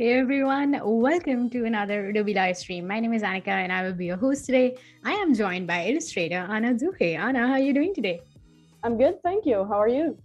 Hey everyone, welcome to another Adobe live stream. My name is Annika and I will be your host today. I am joined by Illustrator Ana Duje. Ana, how are you doing today? I'm good, thank you. How are you?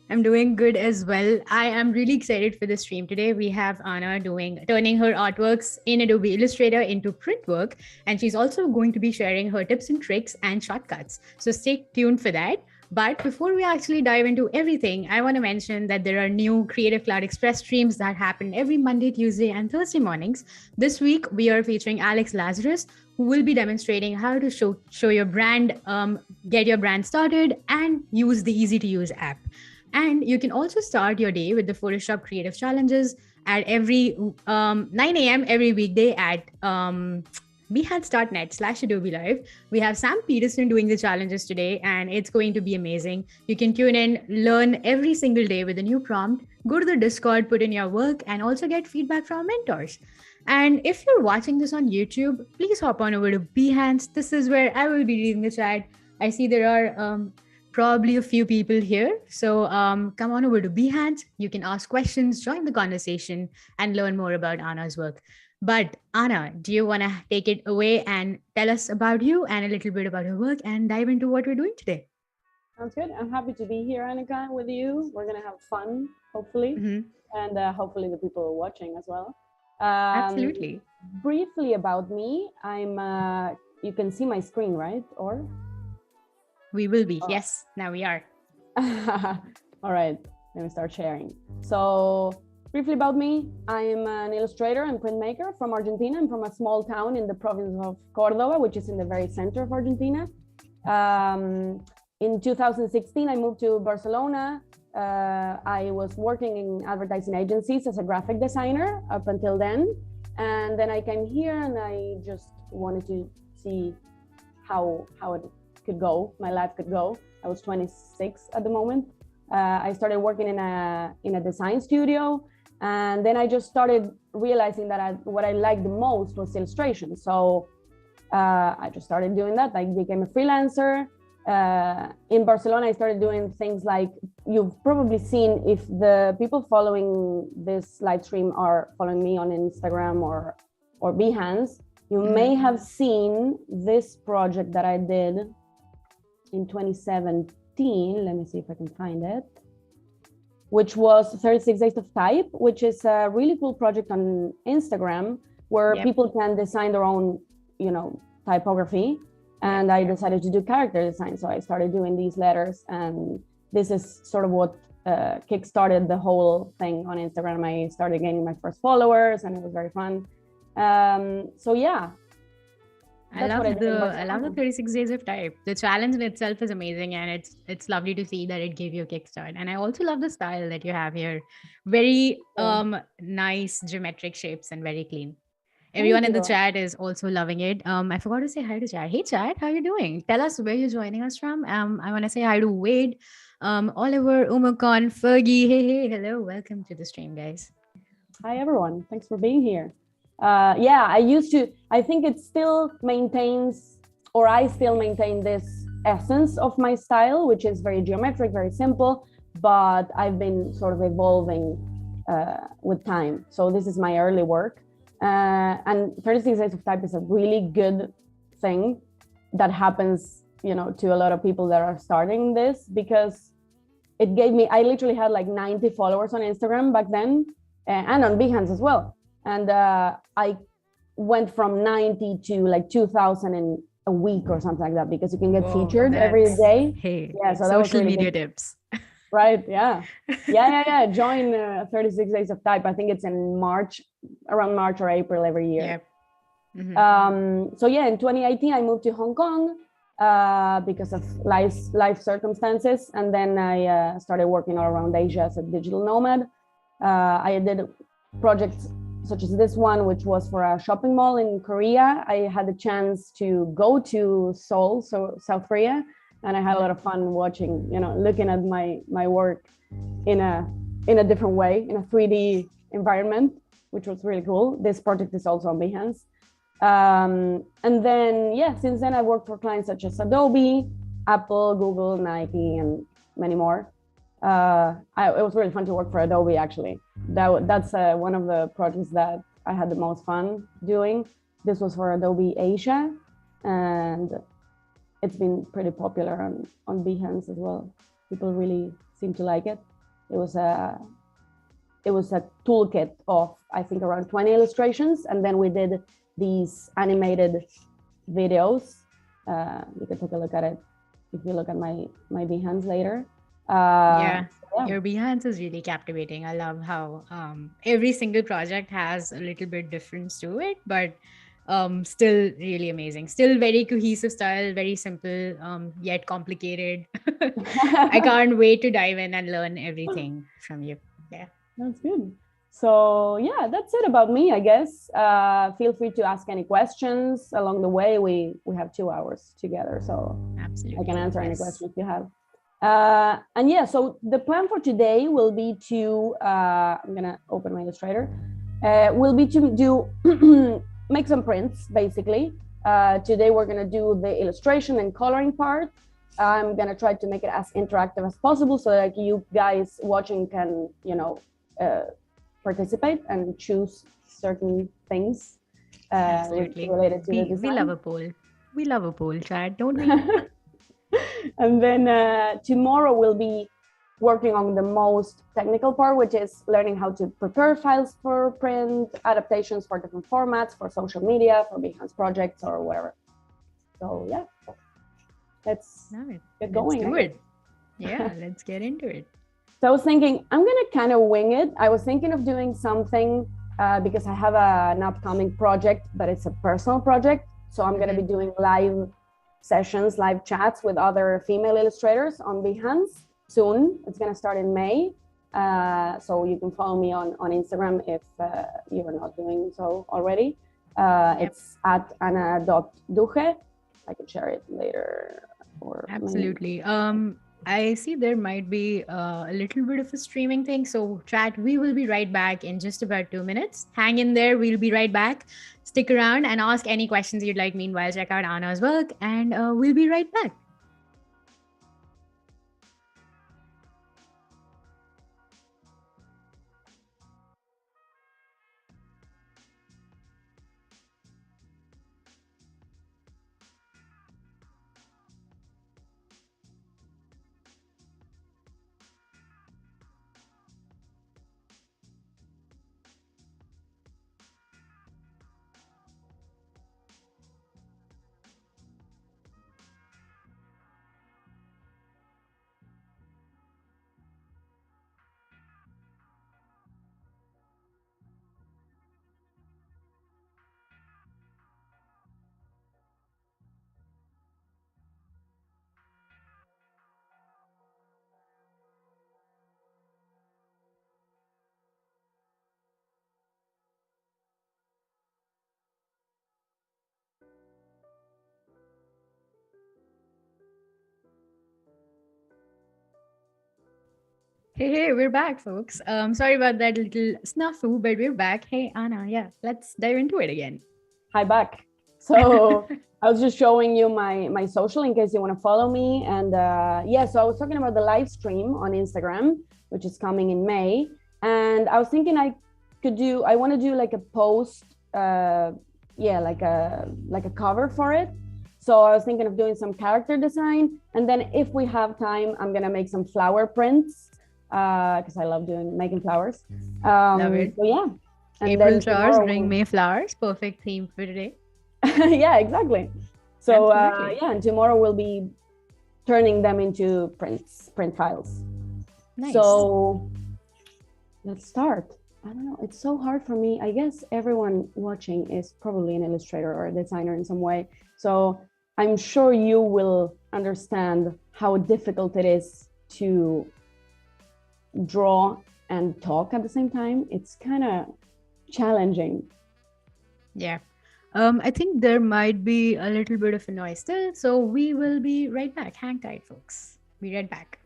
I'm doing good as well. I am really excited for the stream today. We have Ana turning her artworks in Adobe Illustrator into print work, and she's also going to be sharing her tips and tricks and shortcuts. So stay tuned for that. But before we actually dive into everything, I want to mention that there are new Creative Cloud Express streams that happen every Monday, Tuesday, and Thursday mornings. This week, we are featuring Alex Lazarus, who will be demonstrating how to show your brand, get your brand started, and use the easy to use app. And you can also start your day with the Photoshop Creative Challenges at every 9 a.m. every weekday at behance.net/Adobe Live. We have Sam Peterson doing the challenges today, and it's going to be amazing. You can tune in, learn every single day with a new prompt, go to the Discord, put in your work, and also get feedback from mentors. And if you're watching this on YouTube, please hop on over to Behance. This is where I will be reading the chat. I see there are probably a few people here. So come on over to Behance. You can ask questions, join the conversation, and learn more about Anna's work. But Anna, do you want to take it away and tell us about you and a little bit about your work and dive into what we're doing today? Sounds good. I'm happy to be here, Annika, with you. We're going to have fun, hopefully, and hopefully the people watching as well. Absolutely. Briefly about me, you can see my screen, right? Or? We will be. Yes, now we are. All right, let me start sharing. So briefly about me, I'm an illustrator and printmaker from Argentina. I'm from a small town in the province of Córdoba, which is in the very center of Argentina. In 2016, I moved to Barcelona. I was working in advertising agencies as a graphic designer up until then. And then I came here and I just wanted to see how it could go, my life could go. I was 26 at the moment. I started working in a design studio, and then I just started realizing that what I liked the most was illustration. So I just started doing that. I became a freelancer. In Barcelona, I started doing things like you've probably seen, if the people following this live stream are following me on Instagram or Behance, you may have seen this project that I did in 2017. Let me see if I can find it, which was 36 Days of Type, which is a really cool project on Instagram where people can design their own, typography. And I decided to do character design. So I started doing these letters, and this is sort of what kickstarted the whole thing on Instagram. I started gaining my first followers, and it was very fun. So yeah. I love the 36 Days of Type. The challenge in itself is amazing, and it's lovely to see that it gave you a kickstart. And I also love the style that you have here. Very nice geometric shapes and very clean. Everyone in the chat is also loving it. I forgot to say hi to chat. Hey chat, how you doing? Tell us where you're joining us from. I want to say hi to Wade, Oliver, Umakon, Fergie. Hey, hello, welcome to the stream, guys. Hi everyone, thanks for being here. I think it still maintains, or I still maintain this essence of my style, which is very geometric, very simple, but I've been sort of evolving with time. So this is my early work. And 36 Days of Type is a really good thing that happens, to a lot of people that are starting this, because it gave me, I literally had like 90 followers on Instagram back then, and on Behance as well. And I went from 90 to like 2,000 in a week or something like that, because you can get featured every day. Hey, yeah, so social media tips. Right, yeah. Join 36 Days of Type. I think it's in March, around March or April every year. Yep. So yeah, in 2018, I moved to Hong Kong because of life circumstances. And then I started working all around Asia as a digital nomad. I did projects such as this one, which was for a shopping mall in Korea. I had the chance to go to Seoul, so South Korea, and I had a lot of fun watching, looking at my work in a different way, in a 3D environment, which was really cool. This project is also on Behance. And then, since then I worked for clients such as Adobe, Apple, Google, Nike, and many more. It was really fun to work for Adobe, actually. That's one of the projects that I had the most fun doing. This was for Adobe Asia, and it's been pretty popular on Behance as well. People really seem to like it. It was a toolkit of, I think, around 20 illustrations, and then we did these animated videos. You can take a look at it if you look at my Behance later. Yeah. Yeah. Your Behance is really captivating. I love how every single project has a little bit difference to it, but still really amazing. Still very cohesive style, very simple, yet complicated. I can't wait to dive in and learn everything from you. Yeah. That's good. So yeah, that's it about me, I guess. Feel free to ask any questions along the way. We have 2 hours together, so Absolutely. I can answer any Yes. questions you have. And yeah, so the plan for today will be to, I'm gonna open my Illustrator, will be to do, make some prints, basically. Today we're gonna do the illustration and coloring part. I'm gonna try to make it as interactive as possible so that you guys watching can, participate and choose certain things Absolutely. related to the design. We love a poll. We love a poll, Chad, don't we? And then tomorrow we'll be working on the most technical part, which is learning how to prepare files for print, adaptations for different formats, for social media, for Behance projects or whatever. So yeah, let's get going. Let's do it. Yeah, let's get into it. So I was thinking, I'm gonna kind of wing it. I was thinking of doing something because I have an upcoming project, but it's a personal project. So I'm gonna be doing live sessions, live chats with other female illustrators on Behance soon. It's gonna start in May. So you can follow me on Instagram if you are not doing so already. It's at Ana.Duje. I can share it later. Or absolutely. I see there might be a little bit of a streaming thing. So, chat, we will be right back in just about 2 minutes. Hang in there. We'll be right back. Stick around and ask any questions you'd like. Meanwhile, check out Anna's work, and we'll be right back. Hey, we're back, folks. Sorry about that little snafu, but we're back. Hey, Anna, yeah, let's dive into it again. Hi, back. So I was just showing you my social in case you want to follow me. And yeah, so I was talking about the live stream on Instagram, which is coming in May. And I was thinking I want to do like a post, like a cover for it. So I was thinking of doing some character design. And then if we have time, I'm going to make some flower prints because I love making flowers. Love it. So yeah. And April showers bring May flowers. Perfect theme for today. Yeah, exactly. So yeah, and tomorrow we'll be turning them into print files. Nice. So let's start. I don't know. It's so hard for me. I guess everyone watching is probably an illustrator or a designer in some way. So I'm sure you will understand how difficult it is to draw and talk at the same time. It's kind of challenging. Yeah. I think there might be a little bit of a noise still, so we will be right back. Hang tight, folks. Be right back.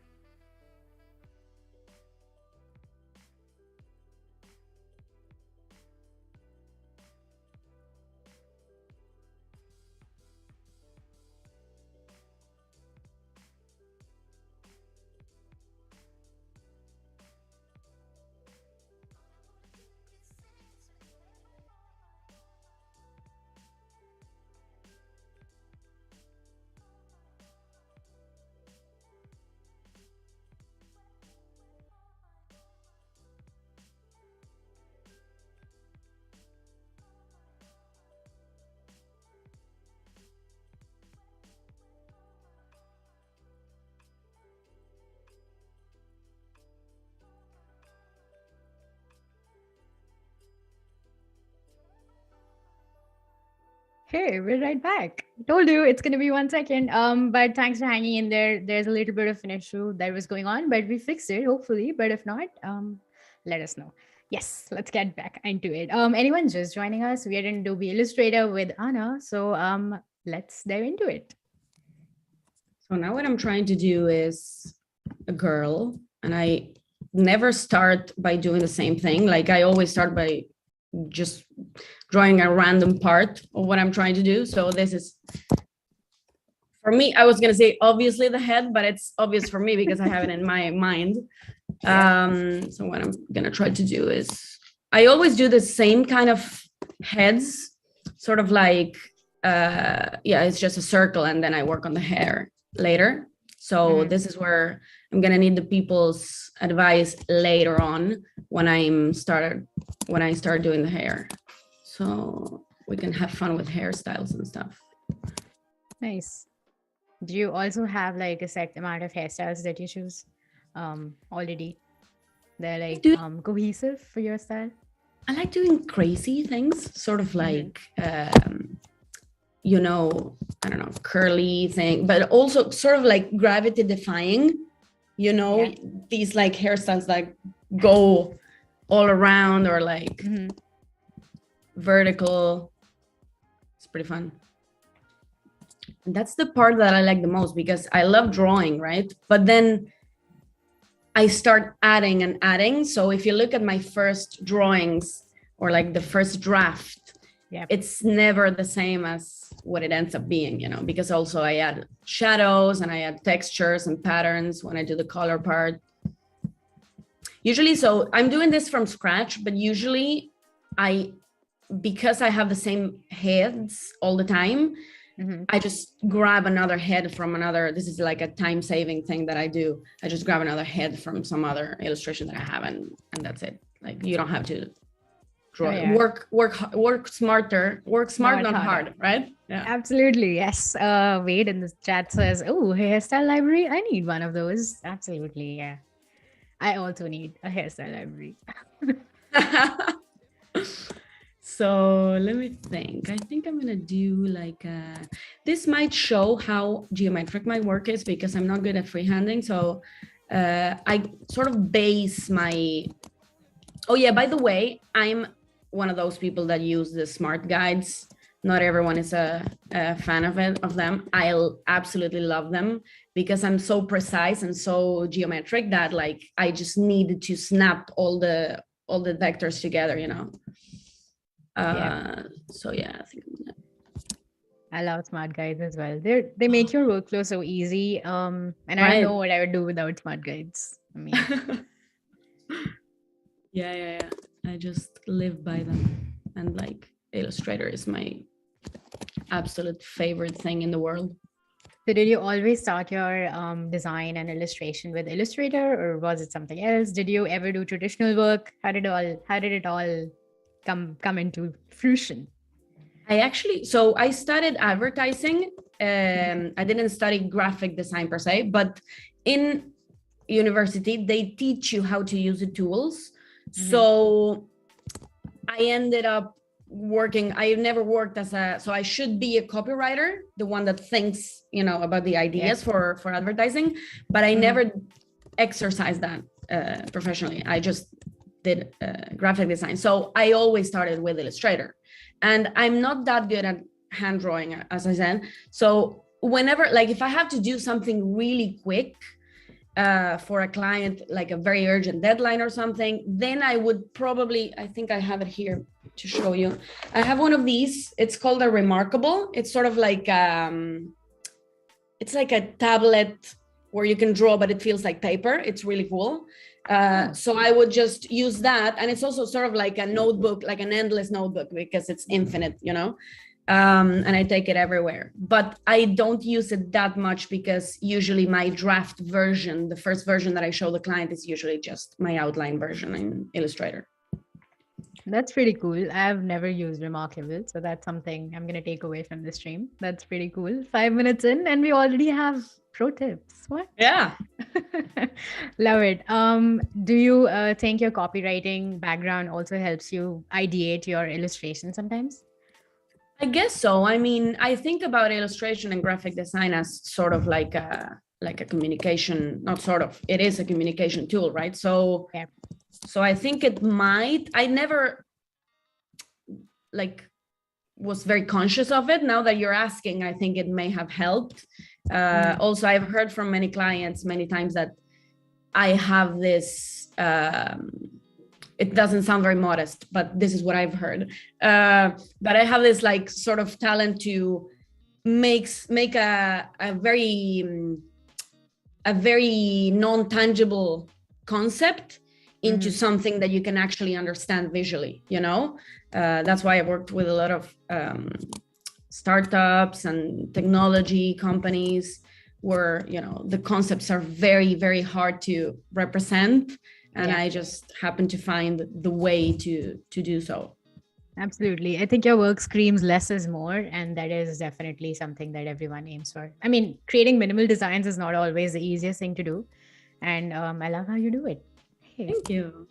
Okay, we're right back. Told you it's gonna be 1 second. But thanks for hanging in there. There's a little bit of an issue that was going on, but we fixed it, hopefully. But if not, let us know. Yes, let's get back into it. Anyone just joining us? We are in Adobe Illustrator with Ana. So let's dive into it. So now what I'm trying to do is a girl, and I never start by doing the same thing. Like I always start by just drawing a random part of what I'm trying to do. So this is, for me, I was gonna say obviously the head, but it's obvious for me because I have it in my mind. So what I'm gonna try to do is, I always do the same kind of heads, sort of like, it's just a circle, and then I work on the hair later. So this is where I'm gonna need the people's advice later on when I start doing the hair. So we can have fun with hairstyles and stuff. Nice. Do you also have like a set amount of hairstyles that you choose already? They're like cohesive for your style? I like doing crazy things, sort of like, you know, I don't know, curly thing, but also sort of like gravity defying, you know, these like hairstyles that go all around, or like vertical. It's pretty fun. And that's the part that I like the most, because I love drawing, right? But then I start adding and adding. So if you look at my first drawings, or like the first draft, it's never the same as what it ends up being, you know, because also I add shadows and I add textures and patterns when I do the color part. Usually, so I'm doing this from scratch, but usually because I have the same heads all the time, I just grab another head from another. This is like a time-saving thing that I do. I just grab another head from some other illustration that I have, and that's it. Like, you don't have to draw. Work smarter. Work smart, not hard, right? Yeah. Absolutely, yes. Wade in the chat says, "Oh, hairstyle library. I need one of those." Absolutely, yeah. I also need a hairstyle library. So let me think. I think I'm gonna do like this might show how geometric my work is, because I'm not good at freehanding. So I sort of base my. Oh yeah, by the way, I'm one of those people that use the smart guides. Not everyone is a fan of them. I absolutely love them, because I'm so precise and so geometric that like I just needed to snap all the vectors together, you know. So yeah, I think I love smart guides as well. They make your workflow so easy. And I don't know what I would do without smart guides. I mean, yeah. I just live by them, and like Illustrator is my absolute favorite thing in the world. So did you always start your design and illustration with Illustrator, or was it something else? Did you ever do traditional work? How did it all come into fruition? I studied advertising. I didn't study graphic design per se, but in university they teach you how to use the tools. So I ended up working. I never worked so I should be a copywriter, the one that thinks, you know, about the ideas for advertising, but I never exercised that professionally. I just did graphic design. So I always started with Illustrator, and I'm not that good at hand drawing, as I said. So whenever, like if I have to do something really quick for a client, like a very urgent deadline or something, then I would probably, I think I have it here to show you. I have one of these. It's called a Remarkable. It's sort of like it's like a tablet where you can draw, but it feels like paper. It's really cool. So I would just use that, and it's also sort of like a notebook, like an endless notebook, because it's infinite, you know. And I take it everywhere, but I don't use it that much, because usually my draft version, the first version that I show the client, is usually just my outline version in Illustrator. That's pretty cool. I've never used Remarkable, so that's something I'm going to take away from this stream. That's pretty cool. 5 minutes in and we already have pro tips. What? Yeah. Love it. Do you think your copywriting background also helps you ideate your illustration sometimes? I guess so. I mean, I think about illustration and graphic design as sort of like a communication, not sort of, it is a communication tool, right? So, Yeah. so I think it might, I never like was very conscious of it. Now that you're asking, I think it may have helped. Also, I've heard from many clients many times that I have this, it doesn't sound very modest, but this is what I've heard, that I have this like sort of talent to make a very non-tangible concept into something that you can actually understand visually, you know? That's why I worked with a lot of startups and technology companies where, you know, the concepts are very, very hard to represent. And I just happen to find the way to do so. Absolutely. I think your work screams less is more. And that is definitely something that everyone aims for. I mean, creating minimal designs is not always the easiest thing to do. And I love how you do it. Hey. Thank you.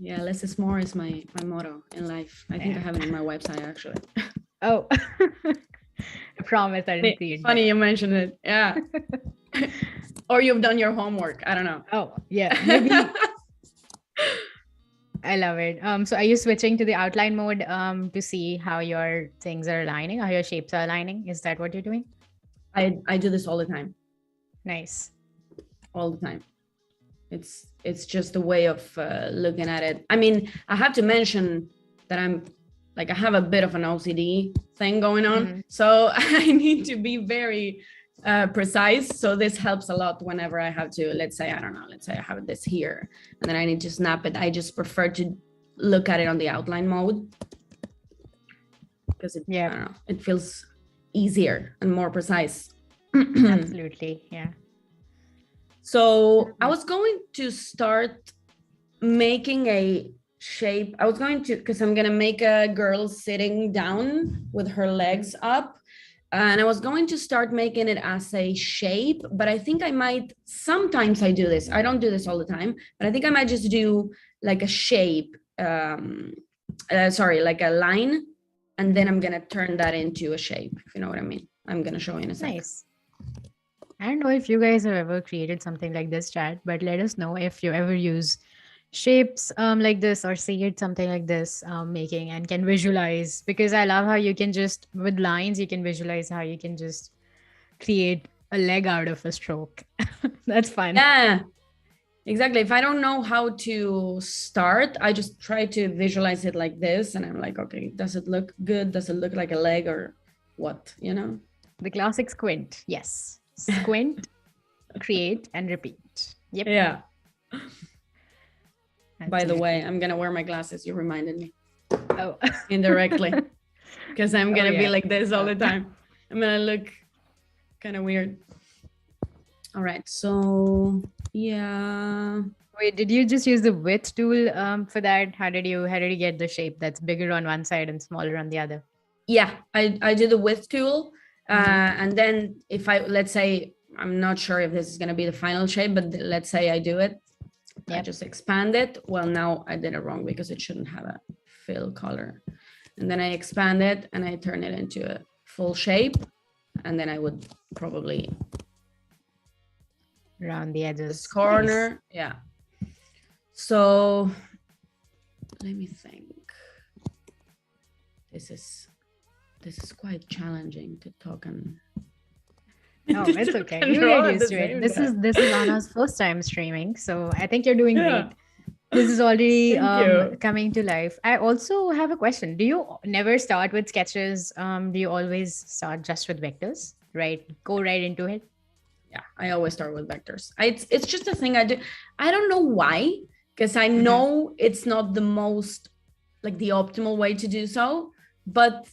Yeah, less is more is my motto in life. I think I have it on my website actually. Oh, I promise I didn't see it. Funny you mentioned it. Yeah. Or you've done your homework. I don't know. Oh, yeah. Maybe. I love it. So are you switching to the outline mode to see how your things are aligning, how your shapes are aligning? Is that what you're doing? I do this all the time. Nice. All the time. It's just a way of looking at it. I mean, I have to mention that I have a bit of an OCD thing going on. So I need to be very precise. So this helps a lot whenever I have to, let's say I have this here and then I need to snap it. I just prefer to look at it on the outline mode because I don't know, it feels easier and more precise. Absolutely. Yeah. So I was going to start making a shape. I was going to, because I'm going to make a girl sitting down with her legs up. And I was going to start making it as a shape, but I think I might, sometimes I do this. I don't do this all the time, but I think I might just do like a shape, like a line. And then I'm going to turn that into a shape, if you know what I mean. I'm going to show you in a second. Nice. I don't know if you guys have ever created something like this, chat, but let us know if you ever use shapes like this or see it something like this making and can visualize, because I love how you can just, with lines, you can visualize how you can just create a leg out of a stroke. That's fun. Yeah, exactly. If I don't know how to start, I just try to visualize it like this. And I'm like, okay, does it look good? Does it look like a leg or what, you know? The classic squint. Yes. Squint, create, and repeat. Yep. Yeah. That's By the way, I'm going to wear my glasses. You reminded me. Oh. Indirectly. Because I'm going to be like this all the time. I'm going to look kind of weird. All right. So, yeah. Wait, did you just use the width tool for that? How did you get the shape that's bigger on one side and smaller on the other? Yeah, I do the width tool. And then if let's say, I'm not sure if this is going to be the final shape, but let's say I do it. Yep. I just expand it. Well, now I did it wrong because it shouldn't have a fill color. And then I expand it and I turn it into a full shape. And then I would probably around the edges. This corner. Nice. Yeah. So let me think. This is quite challenging to talk and no, it's okay. You get used to it. This is Anna's first time streaming, so I think you're doing great. This is already coming to life. I also have a question. Do you never start with sketches? Do you always start just with vectors? Right? Go right into it? Yeah, I always start with vectors. It's just a thing I do. I don't know why, because I know it's not the most, like the optimal way to do so, but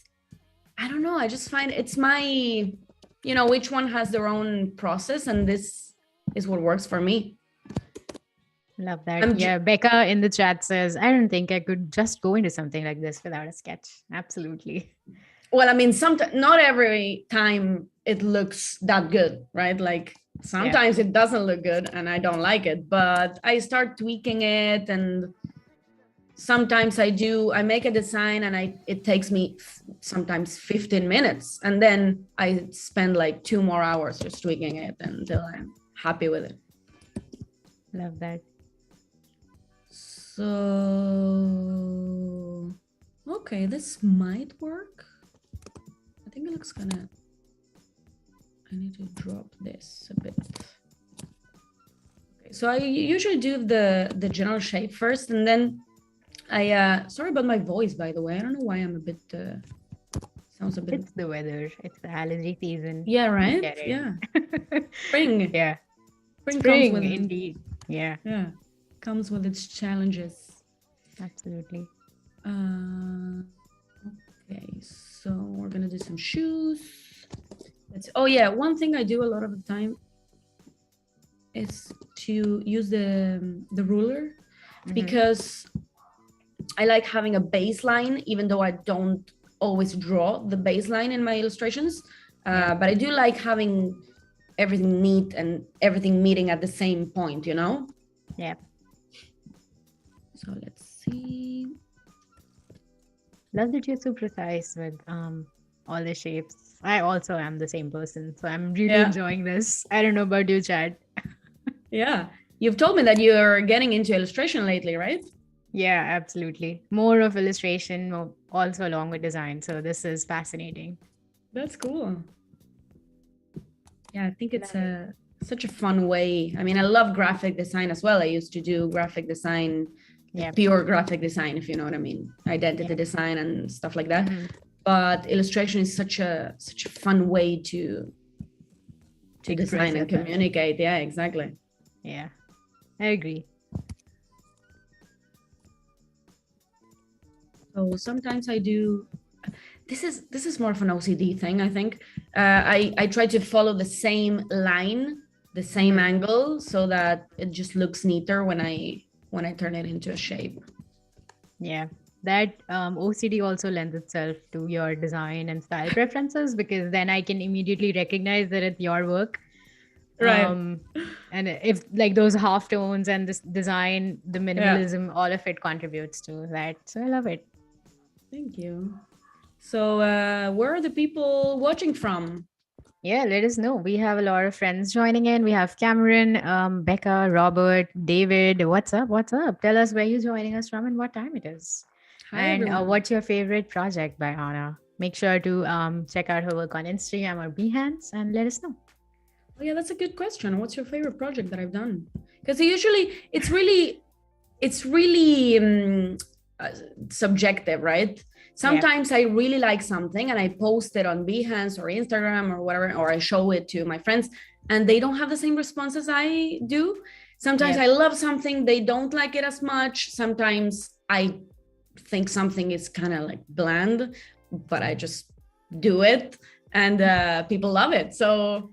I don't know. I just find it's my, each one has their own process, and this is what works for me. Love that. Becca in the chat says, I don't think I could just go into something like this without a sketch. Absolutely. Well, I mean, not every time it looks that good, right? Like sometimes it doesn't look good and I don't like it, but I start tweaking it and sometimes I make a design and it takes me sometimes 15 minutes, and then I spend like 2 more hours just tweaking it until I'm happy with it. Love that. So, okay, this might work. I think it looks gonna, I need to drop this a bit. Okay, so I usually do the general shape first, and then sorry about my voice, by the way. I don't know why I'm a bit, sounds a bit. It's the weather. It's the allergy season. Yeah, right? Yeah. Spring. Yeah. Spring Spring, comes with, indeed. Yeah. yeah, comes with its challenges. Absolutely. Okay, so we're gonna do some shoes. Oh yeah, one thing I do a lot of the time is to use the ruler, because I like having a baseline, even though I don't always draw the baseline in my illustrations. But I do like having everything neat and everything meeting at the same point, you know? Yeah. So let's see. Love that you're so precise with all the shapes. I also am the same person, so I'm really enjoying this. I don't know about you, Chad. Yeah. You've told me that you're getting into illustration lately, right? Yeah, absolutely. More of illustration, also along with design. So this is fascinating. That's cool. Yeah, I think it's such a fun way. I mean, I love graphic design as well. I used to do graphic design, pure graphic design, if you know what I mean, identity design and stuff like that. But illustration is such a fun way to design and communicate. Yeah, exactly. Yeah, I agree. So sometimes I do. This is more of an OCD thing, I think. I try to follow the same line, the same angle, so that it just looks neater when I turn it into a shape. Yeah, that OCD also lends itself to your design and style preferences, because then I can immediately recognize that it's your work. Right. And if like those half tones and this design, the minimalism, all of it contributes to that. So I love it. Thank you. So where are the people watching from? Yeah, let us know. We have a lot of friends joining in. We have Cameron, Becca, Robert, David. What's up? What's up? Tell us where you're joining us from and what time it is. Hi, and everyone. What's your favorite project by Ana? Make sure to check out her work on Instagram or Behance and let us know. Oh yeah, that's a good question. What's your favorite project that I've done? Because usually it's really subjective, right? Sometimes I really like something and I post it on Behance or Instagram or whatever, or I show it to my friends and they don't have the same response as I do. Sometimes I love something, they don't like it as much. Sometimes I think something is kind of like bland, but I just do it and people love it. So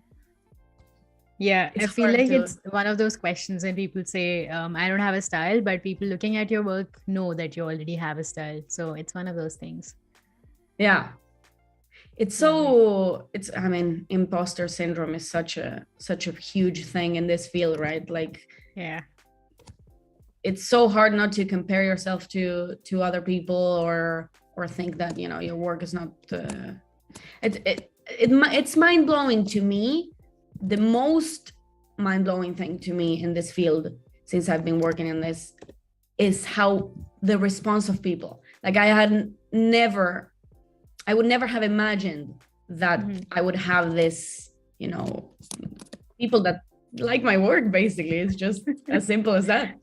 yeah, I feel like it's one of those questions when people say, I don't have a style, but people looking at your work know that you already have a style. So it's one of those things. Yeah. I mean, imposter syndrome is such a huge thing in this field, right? Like, yeah, it's so hard not to compare yourself to other people or think that, you know, your work is not, it's mind-blowing to me. The most mind-blowing thing to me in this field, since I've been working in this, is how the response of people. Like I would never have imagined that I would have this, you know, people that like my work, basically. It's just as simple as that.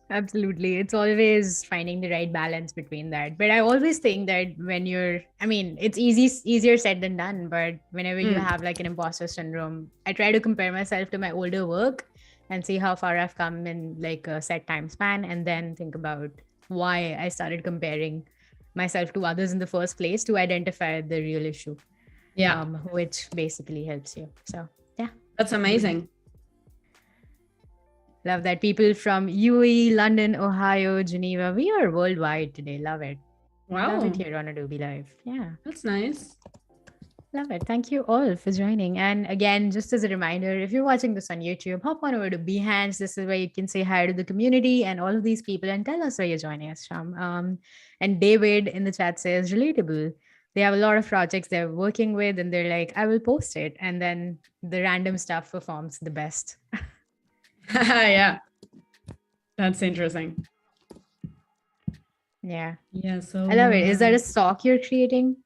Absolutely. It's always finding the right balance between that. But I always think that when it's easier said than done. But whenever you have like an imposter syndrome, I try to compare myself to my older work and see how far I've come in like a set time span, and then think about why I started comparing myself to others in the first place to identify the real issue. Yeah. Which basically helps you. So yeah. That's amazing. Love that. People from UAE, London, Ohio, Geneva. We are worldwide today. Love it. Wow. Love it here on Adobe Live. Yeah. That's nice. Love it. Thank you all for joining. And again, just as a reminder, if you're watching this on YouTube, hop on over to Behance. This is where you can say hi to the community and all of these people and tell us where you're joining us from. And David in the chat says relatable. They have a lot of projects they're working with, and they're like, I will post it. And then the random stuff performs the best. Yeah, that's interesting. Yeah. Yeah, so I love it. Is that a sock you're creating?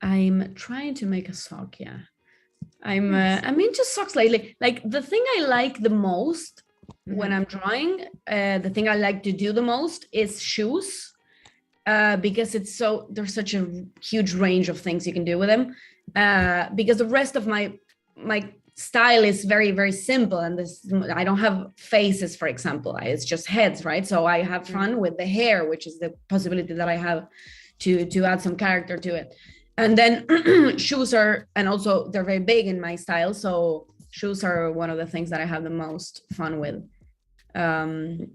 I'm trying to make a sock. Yeah, I'm into socks lately. Like the thing I like the most when I'm drawing, the thing I like to do the most is shoes, because there's such a huge range of things you can do with them. Because the rest of my style is very, very simple, and I don't have faces, for example. It's just heads, right? So I have fun with the hair, which is the possibility that I have to add some character to it. And then shoes and also they're very big in my style. So shoes are one of the things that I have the most fun with. And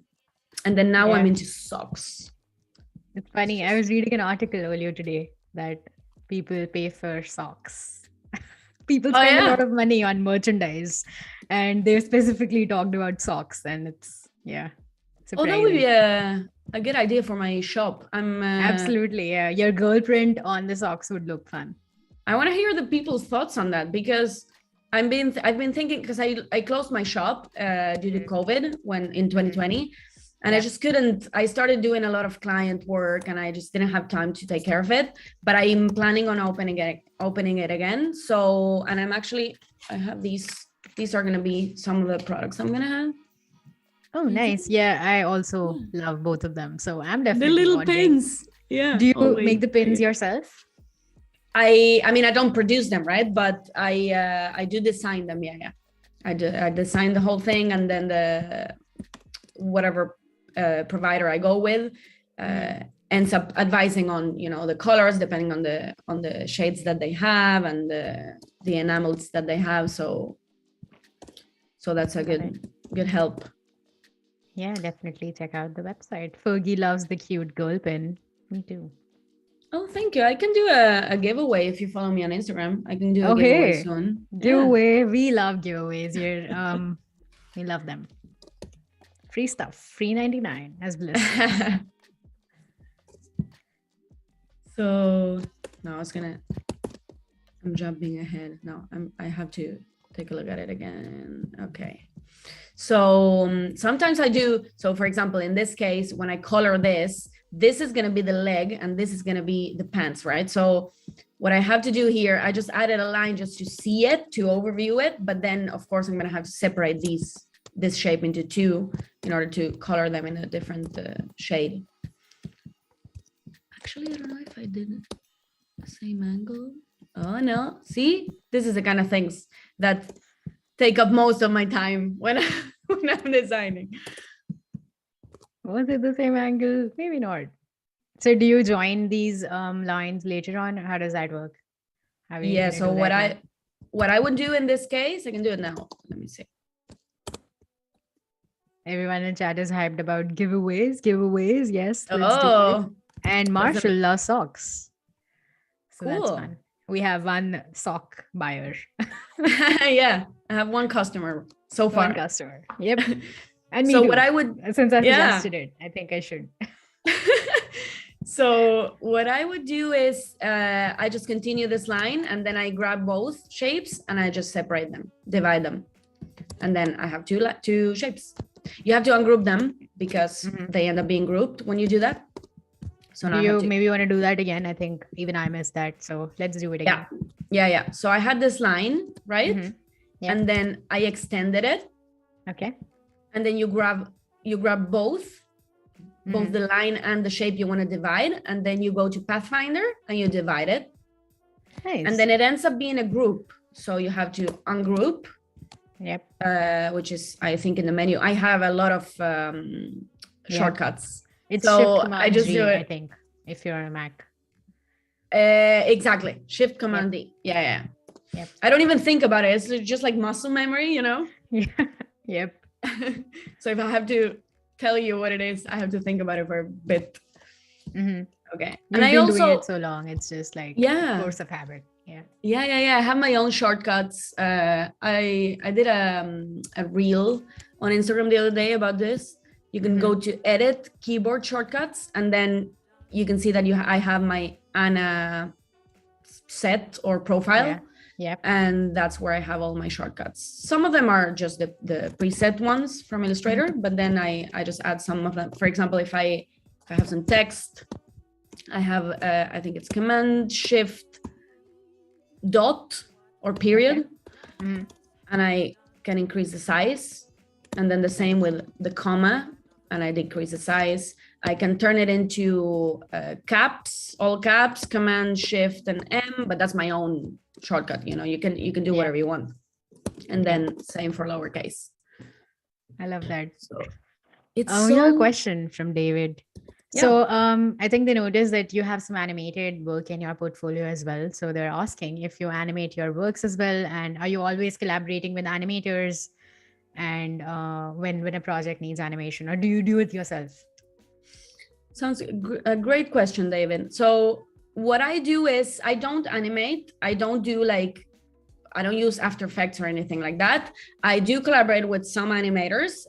then now I'm into socks. It's funny. I was reading an article earlier today that people pay for socks. People spend a lot of money on merchandise, and they specifically talked about socks. And it's that would be a good idea for my shop. Absolutely, yeah. Your girl print on the socks would look fun. I want to hear the people's thoughts on that, because I've been thinking, because I closed my shop due to COVID in 2020, and I just couldn't. I started doing a lot of client work, and I just didn't have time to take care of it. But I'm planning on opening it again. So, and I have these. These are going to be some of the products I'm going to have. Oh, nice. Yeah, I also love both of them. So I'm definitely the little pins. Yeah. Do you make the pins yourself? I mean, I don't produce them, right? But I do design them. Yeah. I design the whole thing, and then the whatever provider I go with ends up advising on, the colors depending on the shades that they have and the enamels that they have. So that's a good help. Yeah, definitely check out the website. Fergie loves the cute girl pin. Me too. Oh, thank you. I can do a giveaway if you follow me on Instagram. I can do a giveaway soon. Giveaway. Yeah. We love giveaways here. We love them. Free stuff. Free 99 as bliss. So no, I'm jumping ahead. No, I have to take a look at it again. Okay. So sometimes I do. So for example, in this case, when I color this is going to be the leg and this is going to be the pants, right? So what I have to do here, I just added a line just to see it, to overview it. But then of course, I'm going to have to separate this shape into two in order to color them in a different shade. Actually, I don't know if I did the same angle. Oh no, see, this is the kind of things that take up most of my time when I'm designing. Was it the same angle? Maybe not. So do you join these lines later on, or how does that work? So what I would do in this case, I can do it now. Let me see. Everyone in chat is hyped about giveaways. Yes. Let's do it. And Marshall loves socks. So cool. That's fun. We have one sock buyer. Yeah, I have one customer so far. One customer. Yep. And me so too. What I would, since I suggested it, I think I should. So what I would do is I just continue this line, and then I grab both shapes and I just separate them, divide them. And then I have two shapes. You have to ungroup them because they end up being grouped when you do that. So now you maybe want to do that again? I think even I missed that. So let's do it again. Yeah. So I had this line, right? And then I extended it. Okay. And then you grab both the line and the shape you want to divide. And then you go to Pathfinder and you divide it. Nice. And then it ends up being a group. So you have to ungroup. Yep. Which is, I think, in the menu. I have a lot of shortcuts. It's so Shift Command I just G, do it. I think, if you're on a Mac. Exactly. Shift Command D. Yeah. Yep. I don't even think about it. It's just like muscle memory, Yeah. Yep. So if I have to tell you what it is, I have to think about it for a bit. Okay. And I also doing it so long. It's just like force of habit. Yeah. I have my own shortcuts. I did a reel on Instagram the other day about this. You can go to edit keyboard shortcuts, and then you can see that I have my Ana set or profile. Yeah. And that's where I have all my shortcuts. Some of them are just the preset ones from Illustrator, but then I just add some of them. For example, if I have some text, I have I think it's Command Shift dot or period, and I can increase the size, and then the same with the comma, and I decrease the size. I can turn it into caps, all caps, Command Shift and M, but that's my own shortcut. You can do whatever you want, and then same for lowercase. I love that. So it's we have a question from David. Yeah. So I think they noticed that you have some animated work in your portfolio as well. So they're asking if you animate your works as well, and are you always collaborating with animators? And when a project needs animation, or do you do it yourself? Sounds a great question, David. So what I do is I don't animate. I don't use After Effects or anything like that. I do collaborate with some animators.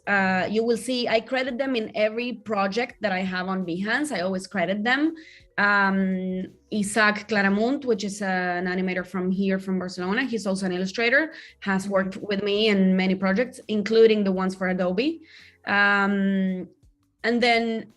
You will see I credit them in every project that I have on Behance. I always credit them. Isaac Claramunt, which is an animator from Barcelona. He's also an illustrator, has worked with me in many projects, including the ones for Adobe. And then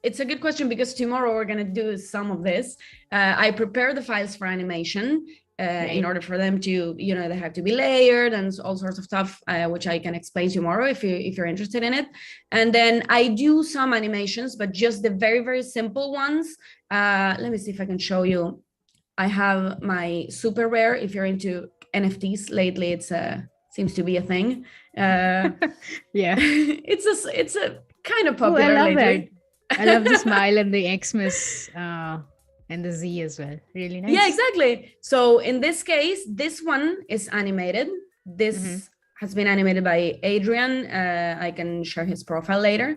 it's a good question because tomorrow we're going to do some of this. I prepare the files for animation in order for them to, they have to be layered and all sorts of stuff, which I can explain tomorrow if you're interested in it. And then I do some animations, but just the very, very simple ones. Let me see if I can show you. I have my super rare. If you're into NFTs lately, it's seems to be a thing. Yeah. It's a kind of popular. I love lately. that. I love the smile and the Xmas and the Z as well. Really nice. Yeah, exactly. So in this case, this one is animated. This has been animated by Adrian. I can share his profile later.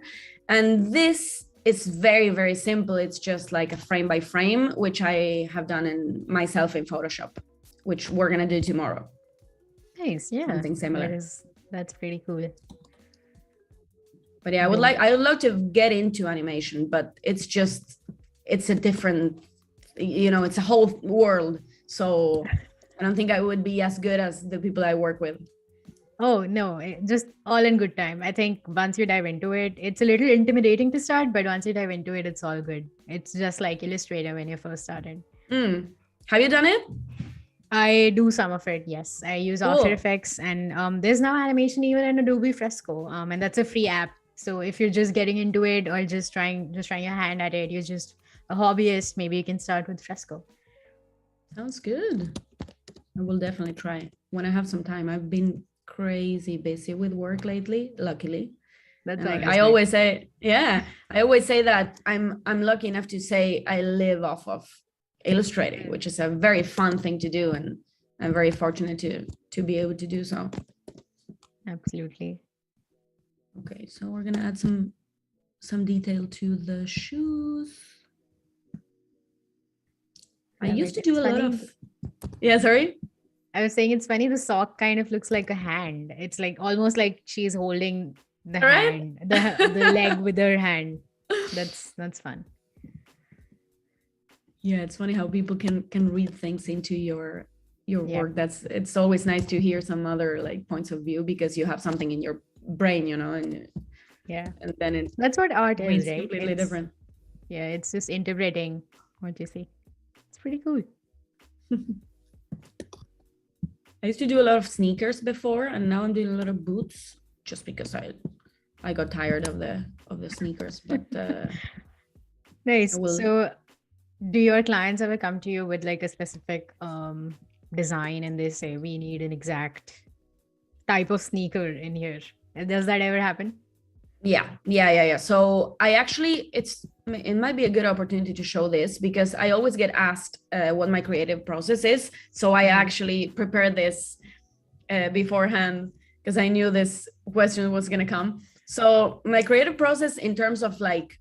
And this is very, very simple. It's just like a frame by frame, which I have done myself in Photoshop, which we're going to do tomorrow. Nice. Yeah. Something similar. That's pretty cool. But yeah, I would love to get into animation, but it's a different, it's a whole world. So I don't think I would be as good as the people I work with. Oh, no, just all in good time. I think once you dive into it, it's a little intimidating to start, but once you dive into it, it's all good. It's just like Illustrator when you first started. Have you done it? I do some of it, yes. I use After Effects, and there's now animation even in Adobe Fresco, and that's a free app. So if you're just getting into it or just trying your hand at it, you're just a hobbyist, maybe you can start with Fresco. Sounds good. I will definitely try when I have some time. I've been crazy busy with work lately, luckily. That's like I always say that I'm lucky enough to say I live off of illustrating, which is a very fun thing to do, and I'm very fortunate to be able to do so. Absolutely. Okay, so we're gonna add some detail to the shoes. I used to do a lot of. Yeah, sorry. I was saying it's funny. The sock kind of looks like a hand. It's like almost like she's holding the hand, the leg with her hand. That's fun. Yeah, it's funny how people can read things into your work. It's always nice to hear some other like points of view because you have something in your brain, and and then that's what art is, right? Completely different. Yeah, it's just interpreting what you see. It's pretty cool. I used to do a lot of sneakers before, and now I'm doing a lot of boots just because I got tired of the sneakers. But nice. So do your clients ever come to you with like a specific design and they say we need an exact type of sneaker in here? Does that ever happen? Yeah. So I actually, it might be a good opportunity to show this because I always get asked what my creative process is. So I actually prepared this beforehand because I knew this question was going to come. So my creative process in terms of like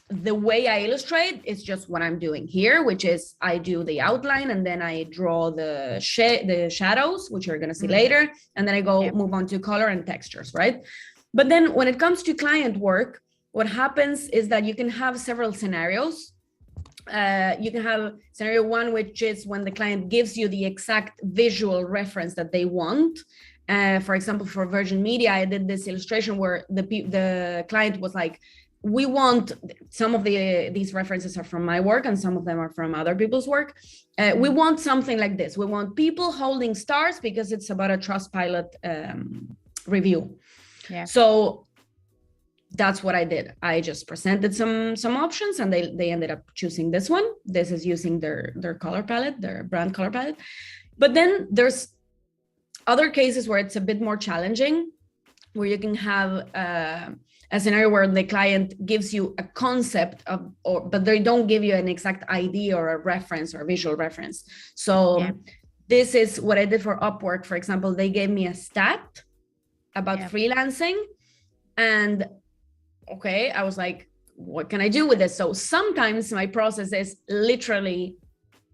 the way I illustrate is just what I'm doing here, which is I do the outline and then I draw the shadows, which you're going to see later. And then I go move on to color and textures, right? But then when it comes to client work, what happens is that you can have several scenarios. You can have scenario one, which is when the client gives you the exact visual reference that they want. For example, for Virgin Media, I did this illustration where the client was like, we want, some of these references are from my work and some of them are from other people's work. We want something like this. We want people holding stars because it's about a Trustpilot review. Yeah. So that's what I did. I just presented some options and they ended up choosing this one. This is using their color palette, their brand color palette. But then there's other cases where it's a bit more challenging, where you can have a scenario where the client gives you a concept but they don't give you an exact idea or a reference or a visual reference. So this is what I did for Upwork. For example, they gave me a stat about freelancing, and okay, I was like, what can I do with this? So sometimes my process is literally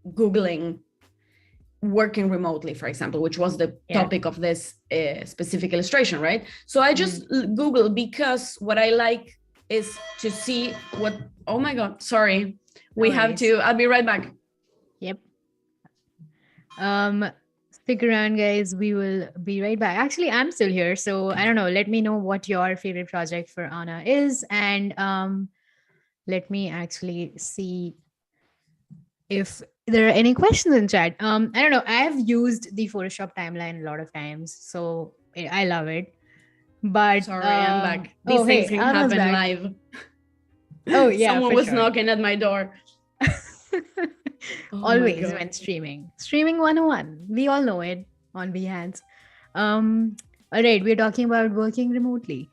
Googling working remotely, for example, which was the topic of this specific illustration, right? So I just Google, because what I like is to see what, oh my God, sorry. We have to, I'll be right back. Yep. Stick around, guys. We will be right back. Actually, I'm still here. So I don't know. Let me know what your favorite project for Ana is. And let me actually see if there are any questions in chat. I don't know. I've used the Photoshop timeline a lot of times, so I love it. But sorry, I'm back. These things can happen live. Oh yeah, someone was knocking at my door. Always when streaming 101. We all know it on Behance. All right, we're talking about working remotely.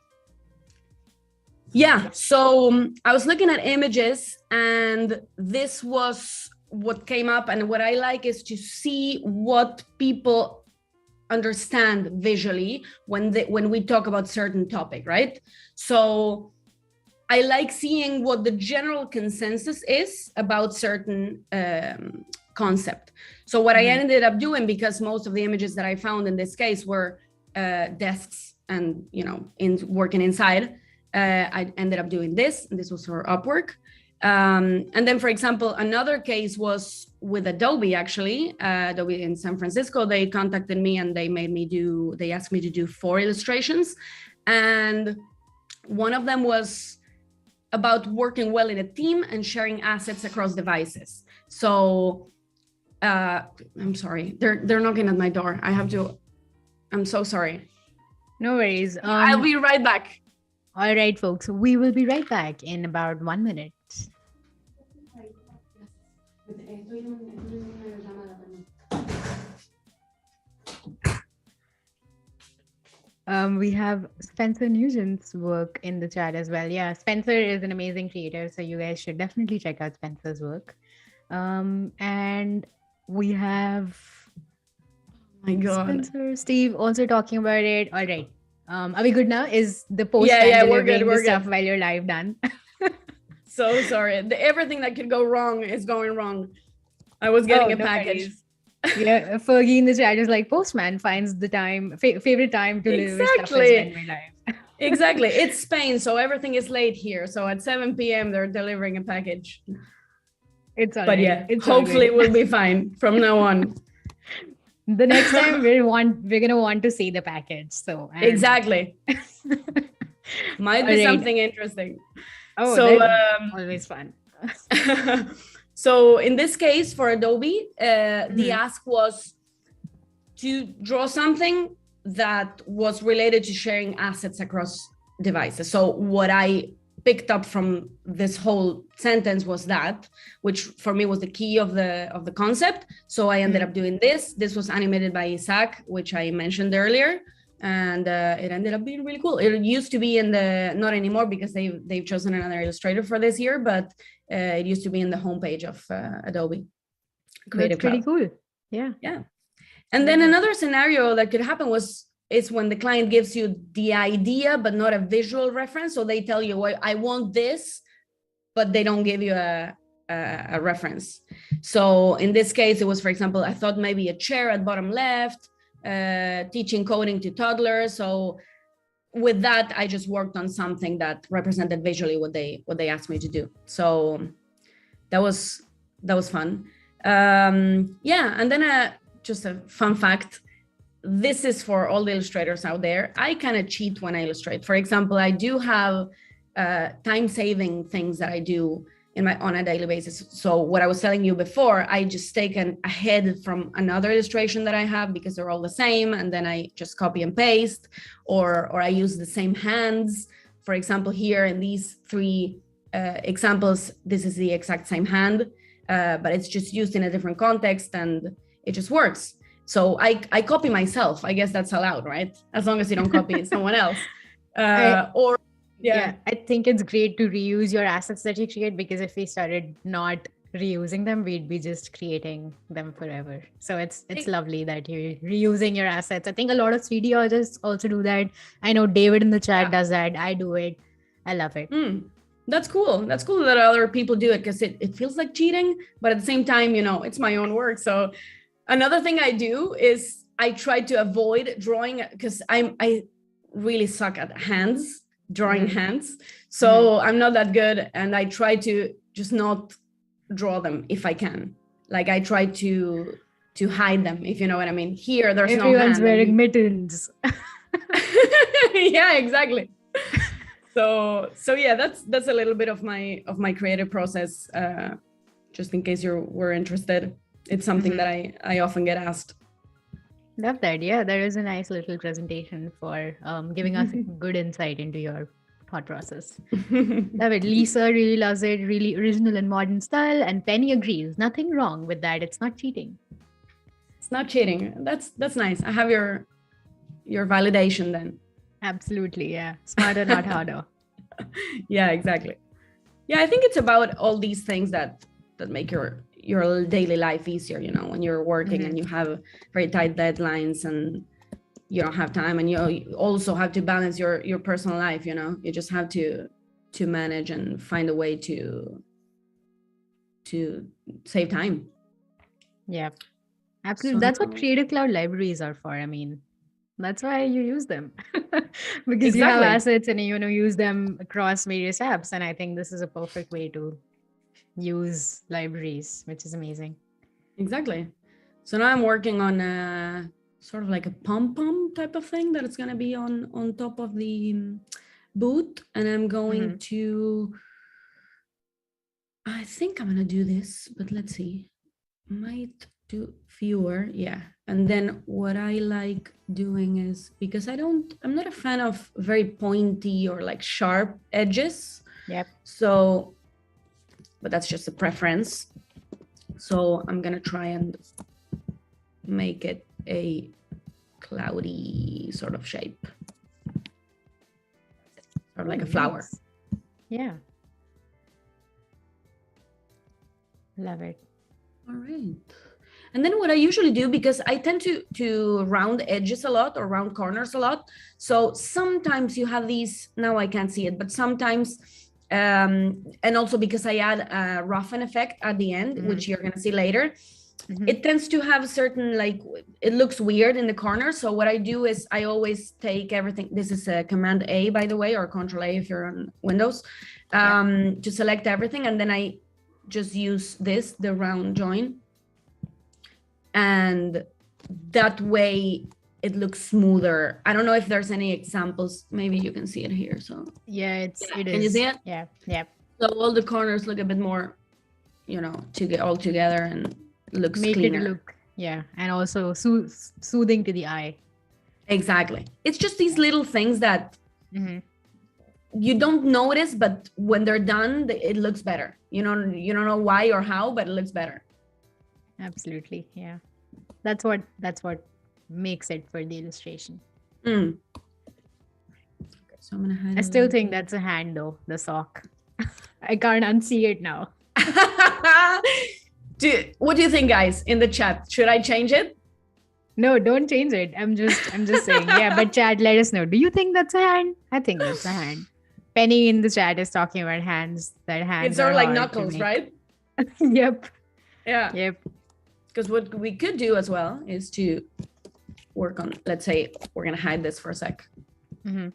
Yeah, so I was looking at images and this was what came up, and what I like is to see what people understand visually when we talk about certain topic, right? So I like seeing what the general consensus is about certain concept. So what I ended up doing, because most of the images that I found in this case were desks and, you know, working inside, I ended up doing this, and this was for Upwork. And then, for example, another case was with Adobe, actually. Adobe in San Francisco, they contacted me and they asked me to do 4 illustrations. And one of them was about working well in a team and sharing assets across devices. So I'm sorry, they're knocking at my door. I'm so sorry. No worries. I'll be right back. All right, folks, we will be right back in about 1 minute. We have Spencer Nugent's work in the chat as well. Yeah, Spencer is an amazing creator, so you guys should definitely check out Spencer's work. And we have Spencer, Steve also talking about it. All right. Are we good now? Is the post we're good. Stuff while you're live done? So sorry. Everything that could go wrong is going wrong. I was getting a package. Yeah, Fergie in the chat is like, postman finds the time, favorite time to deliver stuff is when we're live. Exactly. It's Spain, so everything is late here. So at 7 p.m. they're delivering a package. It's all right. Yeah, hopefully we'll be fine from now on. The next time we're gonna want to see the package. So exactly. Might be something interesting. Oh, so always fun. So in this case for Adobe, the ask was to draw something that was related to sharing assets across devices. So what I picked up from this whole sentence was that, which for me was the key of the concept. So I ended up doing this. This was animated by Isaac, which I mentioned earlier. And it ended up being really cool. It used to be not anymore because they've chosen another illustrator for this year, but it used to be in the homepage of Adobe Creative Cloud. That's pretty cool. Yeah. Yeah. And then another scenario that could happen is when the client gives you the idea, but not a visual reference. So they tell you, well, I want this but they don't give you a reference. So in this case, it was, for example, I thought maybe a chair at bottom left, teaching coding to toddlers. So with that, I just worked on something that represented visually what they asked me to do. So that was fun. Yeah, and then just a fun fact. This is for all the illustrators out there. I kind of cheat when I illustrate. For example, I do have time-saving things that I do on a daily basis. So what I was telling you before, I just take a head from another illustration that I have because they're all the same, and then I just copy and paste, or I use the same hands. For example, here in these three examples, this is the exact same hand, but it's just used in a different context, and it just works. So I copy myself. I guess that's allowed, right? As long as you don't copy someone else. Yeah, I think it's great to reuse your assets that you create, because if we started not reusing them, we'd be just creating them forever. So it's lovely that you're reusing your assets. I think a lot of 3D artists also do that. I know David in the chat does that. I do it. I love it. That's cool. That's cool that other people do it, because it feels like cheating, but at the same time, it's my own work. So another thing I do is I try to avoid drawing, because I really suck at drawing hands. So I'm not that good, and I try to just not draw them if I can. Like I try to hide them, if you know what I mean. Here there's everyone's wearing mittens. Yeah, exactly. So yeah, that's a little bit of my creative process, just in case you were interested. It's something that I often get asked. Love that. Yeah, there is a nice little presentation for giving us good insight into your thought process. Love it. Lisa really loves it. Really original and modern style. And Penny agrees. Nothing wrong with that. It's not cheating. It's not cheating. That's nice. I have your validation then. Absolutely. Yeah. Smarter, not harder. Yeah, exactly. Yeah, I think it's about all these things that make your daily life easier, when you're working and you have very tight deadlines and you don't have time, and you also have to balance your personal life. You just have to manage and find a way to save time. Yeah, absolutely. That's what Creative Cloud libraries are for. I mean, that's why you use them, because you have assets and you use them across various apps. And I think this is a perfect way to use libraries, which is amazing. Exactly. So now I'm working on a sort of like a pom-pom type of thing that it's going to be on top of the boot, and I'm going to, I think I'm going to do this, but let's see, might do fewer. Yeah. And then what I like doing is, because I'm not a fan of very pointy or like sharp edges. Yep. So, but that's just a preference. So I'm going to try and make it a cloudy sort of shape. Sort of like a flower. Yeah. Love it. All right. And then what I usually do, because I tend to round edges a lot, or round corners a lot. So sometimes you have these, now I can't see it, but sometimes, and also because I add a roughen effect at the end, which you're going to see later, it tends to have certain, like, it looks weird in the corner. So what I do is I always take everything. This is a Command A, by the way, or Control A if you're on Windows, to select everything. And then I just use the round join. And that way it looks smoother. I don't know if there's any examples. Maybe you can see it here. So yeah, it is. Can you see it? Yeah. Yeah. So all the corners look a bit more, to get all together and looks make cleaner. It look, and also soothing to the eye. Exactly. It's just these little things that you don't notice, but when they're done, it looks better. You don't know why or how, but it looks better. Absolutely. Yeah. That's what makes it for the illustration. Okay, so I'm gonna hide. I still think that's a hand though, the sock. I can't unsee it now. What do you think, guys, in the chat? Should I change it? No, don't change it. I'm just saying. Yeah, but chat, let us know. Do you think that's a hand? I think that's a hand. Penny in the chat is talking about hands. That hands It's sort are of like hard to knuckles, make. right? Yep. Yeah. Yep. Because what we could do as well is to work on, let's say we're gonna hide this for a sec. Mm-hmm.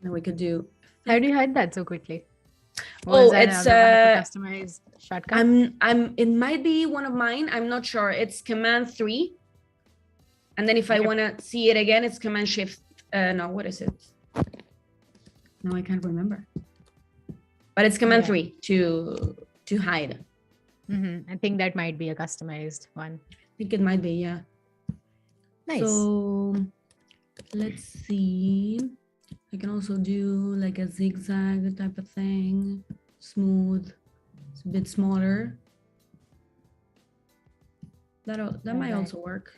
Then we could do. How do you hide that so quickly? Oh, that it's another one of the customized shortcut? it might be one of mine. I'm not sure. It's Command 3. And then if I want to see it again, it's Command Shift. No, what is it? No, I can't remember. But it's Command 3 to hide. Mm-hmm. I think that might be a customized one. I think it might be, yeah. Nice. So let's see. I can also do like a zigzag type of thing. Smooth. It's a bit smaller. That might also work.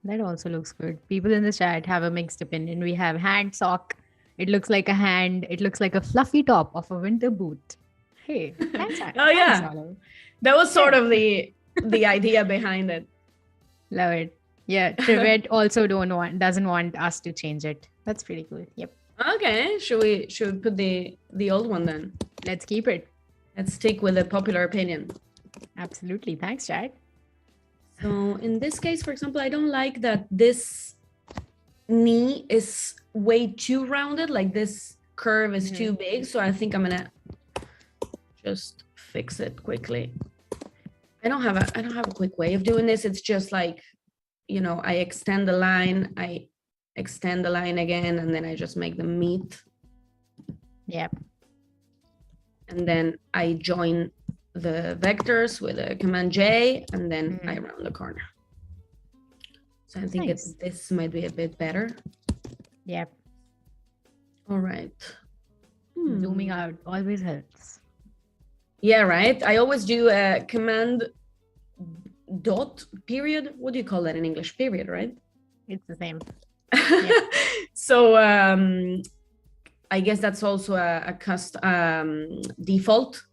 That also looks good. People in the chat have a mixed opinion. We have hand sock. It looks like a hand. It looks like a fluffy top of a winter boot. Hey, thanks. Oh yeah, that was sort of the idea behind it. Love it. Yeah, Trivet also doesn't want us to change it. That's pretty cool. Yep. Okay, should we put the old one then? Let's keep it. Let's stick with the popular opinion. Absolutely. Thanks, Chad. So in this case, for example, I don't like that this knee is way too rounded. Like this curve is too big. So I think I'm gonna just fix it quickly. I don't have a quick way of doing this. It's just like, you know, I extend the line, I extend the line again, and then I just make them meet. Yep. And then I join the vectors with a Command J, and then I round the corner. So I think this might be a bit better. Yep. All right. Zooming out always helps. Yeah, right. I always do a Command dot period. What do you call that in English? Period, right? It's the same. So I guess that's also a default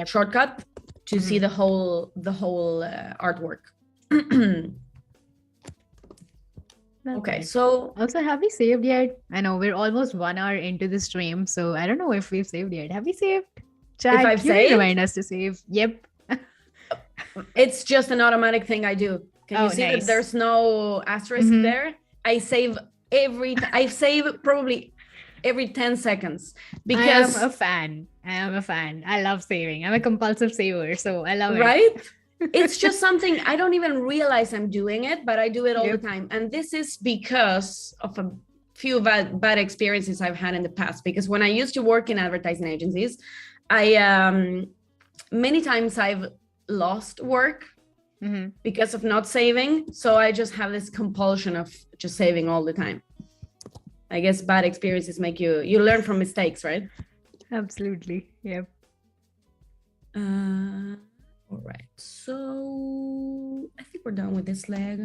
shortcut to see the whole artwork. Okay, so also, have we saved yet? I know we're almost 1 hour into the stream, so I don't know if we've saved yet. Have we saved? Chad, if I've saved, remind us to save. Yep. It's just an automatic thing I do. Can you see that there's no asterisk there? I save probably every 10 seconds because I am a fan. I love saving. I'm a compulsive saver, so I love it. Right? It's just something I don't even realize I'm doing it, but I do it all the time. And this is because of a few bad experiences I've had in the past. Because when I used to work in advertising agencies, many times I've lost work because of not saving. So I just have this compulsion of just saving all the time. I guess bad experiences make you learn from mistakes, right? Absolutely. Yep. All right. So I think we're done with this leg.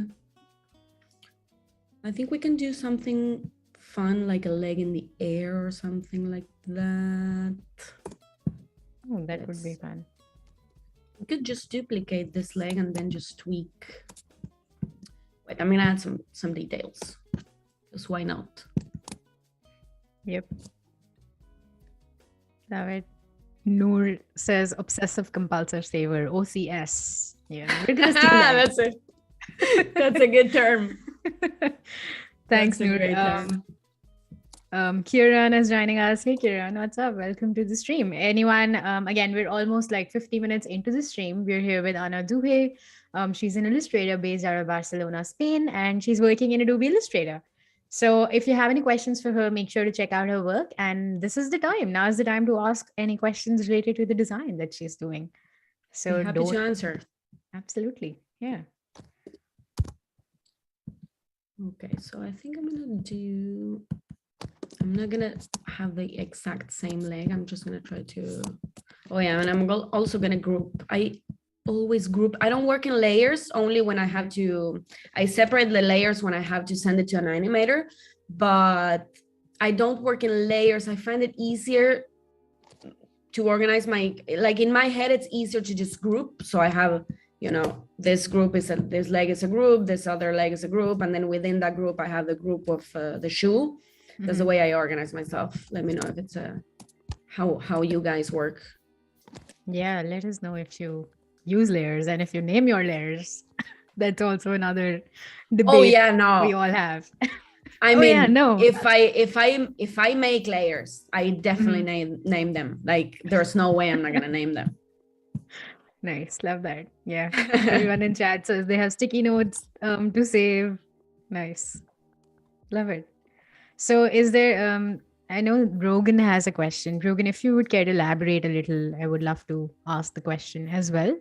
I think we can do something fun, like a leg in the air or something like that. Oh, that would be fun. We could just duplicate this leg and then just tweak. Wait, I'm gonna add some details. Because why not? Yep. Love it. Noor says obsessive compulsive saver, OCS. Yeah, we're gonna steal that. That's it. That's a good term. Thanks, Noor. Kieran is joining us. Hey, Kieran, what's up? Welcome to the stream. Anyone? Again, we're almost like 50 minutes into the stream. We're here with Ana Duje. She's an illustrator based out of Barcelona, Spain, and she's working in Adobe Illustrator. So if you have any questions for her, make sure to check out her work. And this is the time. Now is the time to ask any questions related to the design that she's doing. So happy to answer. Absolutely. Yeah. Okay, so I think I'm not gonna have the exact same leg. I'm just gonna try to, oh yeah, and I'm also gonna group. I always group. I don't work in layers, only when I have to. I separate the layers when I have to send it to an animator, but I don't work in layers. I find it easier to organize like in my head, it's easier to just group. So I have, you know, this leg is a group, this other leg is a group, and then within that group, I have the group of the shoe. That's the way I organize myself. Let me know if it's how you guys work. Yeah, let us know if you use layers and if you name your layers. That's also another Oh debate yeah, we no. all have. I Oh yeah, mean, no. if I make layers, I definitely Mhm. name them. Like there's no way I'm not gonna name them. Nice, love that. Yeah, everyone in chat says they have sticky notes to save. Nice, love it. So, is there? I know Brogan has a question. Brogan, if you would care to elaborate a little, I would love to ask the question as well.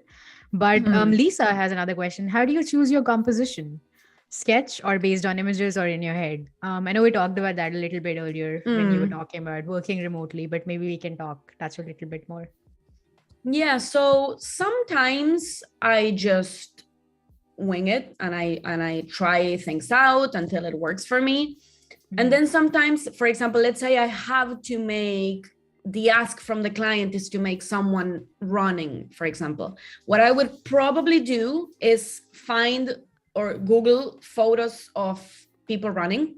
But Mhm. Lisa has another question. How do you choose your composition? Sketch or based on images or in your head? I know we talked about that a little bit earlier when you were Mm. talking about working remotely, but maybe we can touch a little bit more. Yeah, so sometimes I just wing it and I try things out until it works for me. And Mhm. then sometimes, for example, let's say I have to make the ask from the client is to make someone running, for example. What I would probably do is find or Google photos of people running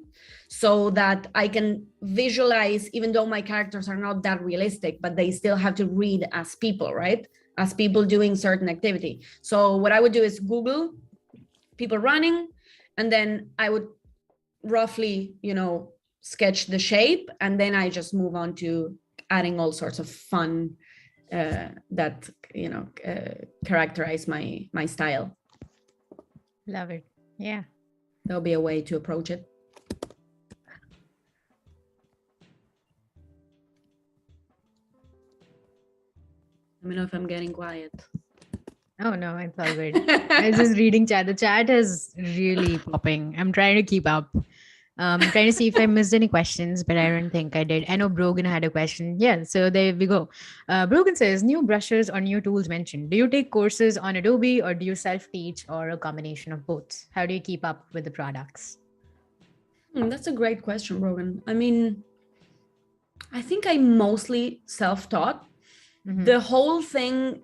so that I can visualize, even though my characters are not that realistic, but they still have to read as people, right? As people doing certain activity. So what I would do is Google people running, and then I would roughly, sketch the shape, and then I just move on to adding all sorts of fun that characterize my style. Love it. Yeah. There'll be a way to approach it. Let me know if I'm getting quiet. Oh no, it's all good. I was just reading chat. The chat is really popping. I'm trying to keep up. Trying to see if I missed any questions, but I don't think I did. I know Brogan had a question. Yeah, so there we go. Brogan says, new brushes or new tools mentioned. Do you take courses on Adobe or do you self-teach or a combination of both? How do you keep up with the products? That's a great question, Brogan. I mean, I think I mostly self-taught. Mm-hmm. The whole thing,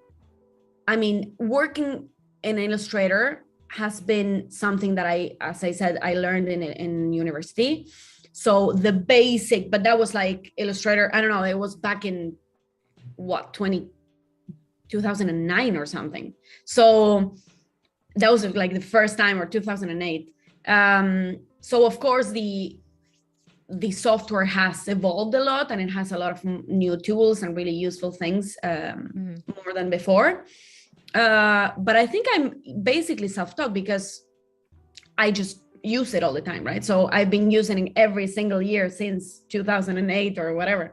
I mean, working in Illustrator has been something that as I said, I learned in university. So the basic, but that was like Illustrator, I don't know, it was back in what, 2009 or something. So that was like the first time, or 2008. So of course the software has evolved a lot and it has a lot of new tools and really useful things, more than before. But I think I'm basically self-taught because I just use it all the time, right? So I've been using it every single year since 2008 or whatever.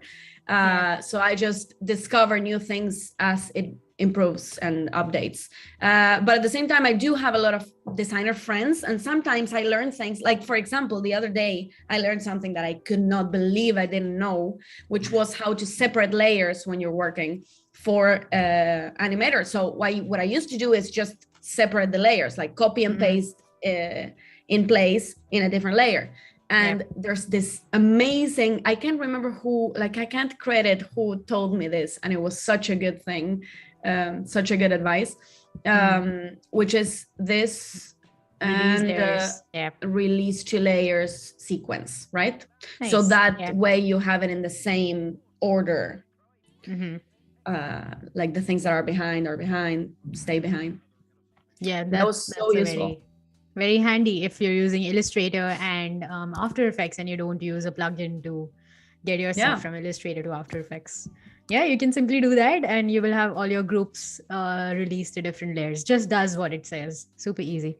So I just discover new things as it improves and updates. But at the same time, I do have a lot of designer friends, and sometimes I learn things. Like, for example, the other day, I learned something that I could not believe I didn't know, which was how to separate layers when you're working for animators. So what I used to do is just separate the layers, like copy and paste in place in a different layer. And there's this amazing, I can't remember who, like I can't credit who told me this, and it was such a good thing, such a good advice, which is this release to layers sequence, right? Nice. So that way you have it in the same order. Like the things that are behind stay behind. Yeah, that was so useful. Very handy if you're using Illustrator and After Effects and you don't use a plugin to get your stuff from Illustrator to After Effects. Yeah, you can simply do that and you will have all your groups released to different layers. Just does what it says. Super easy.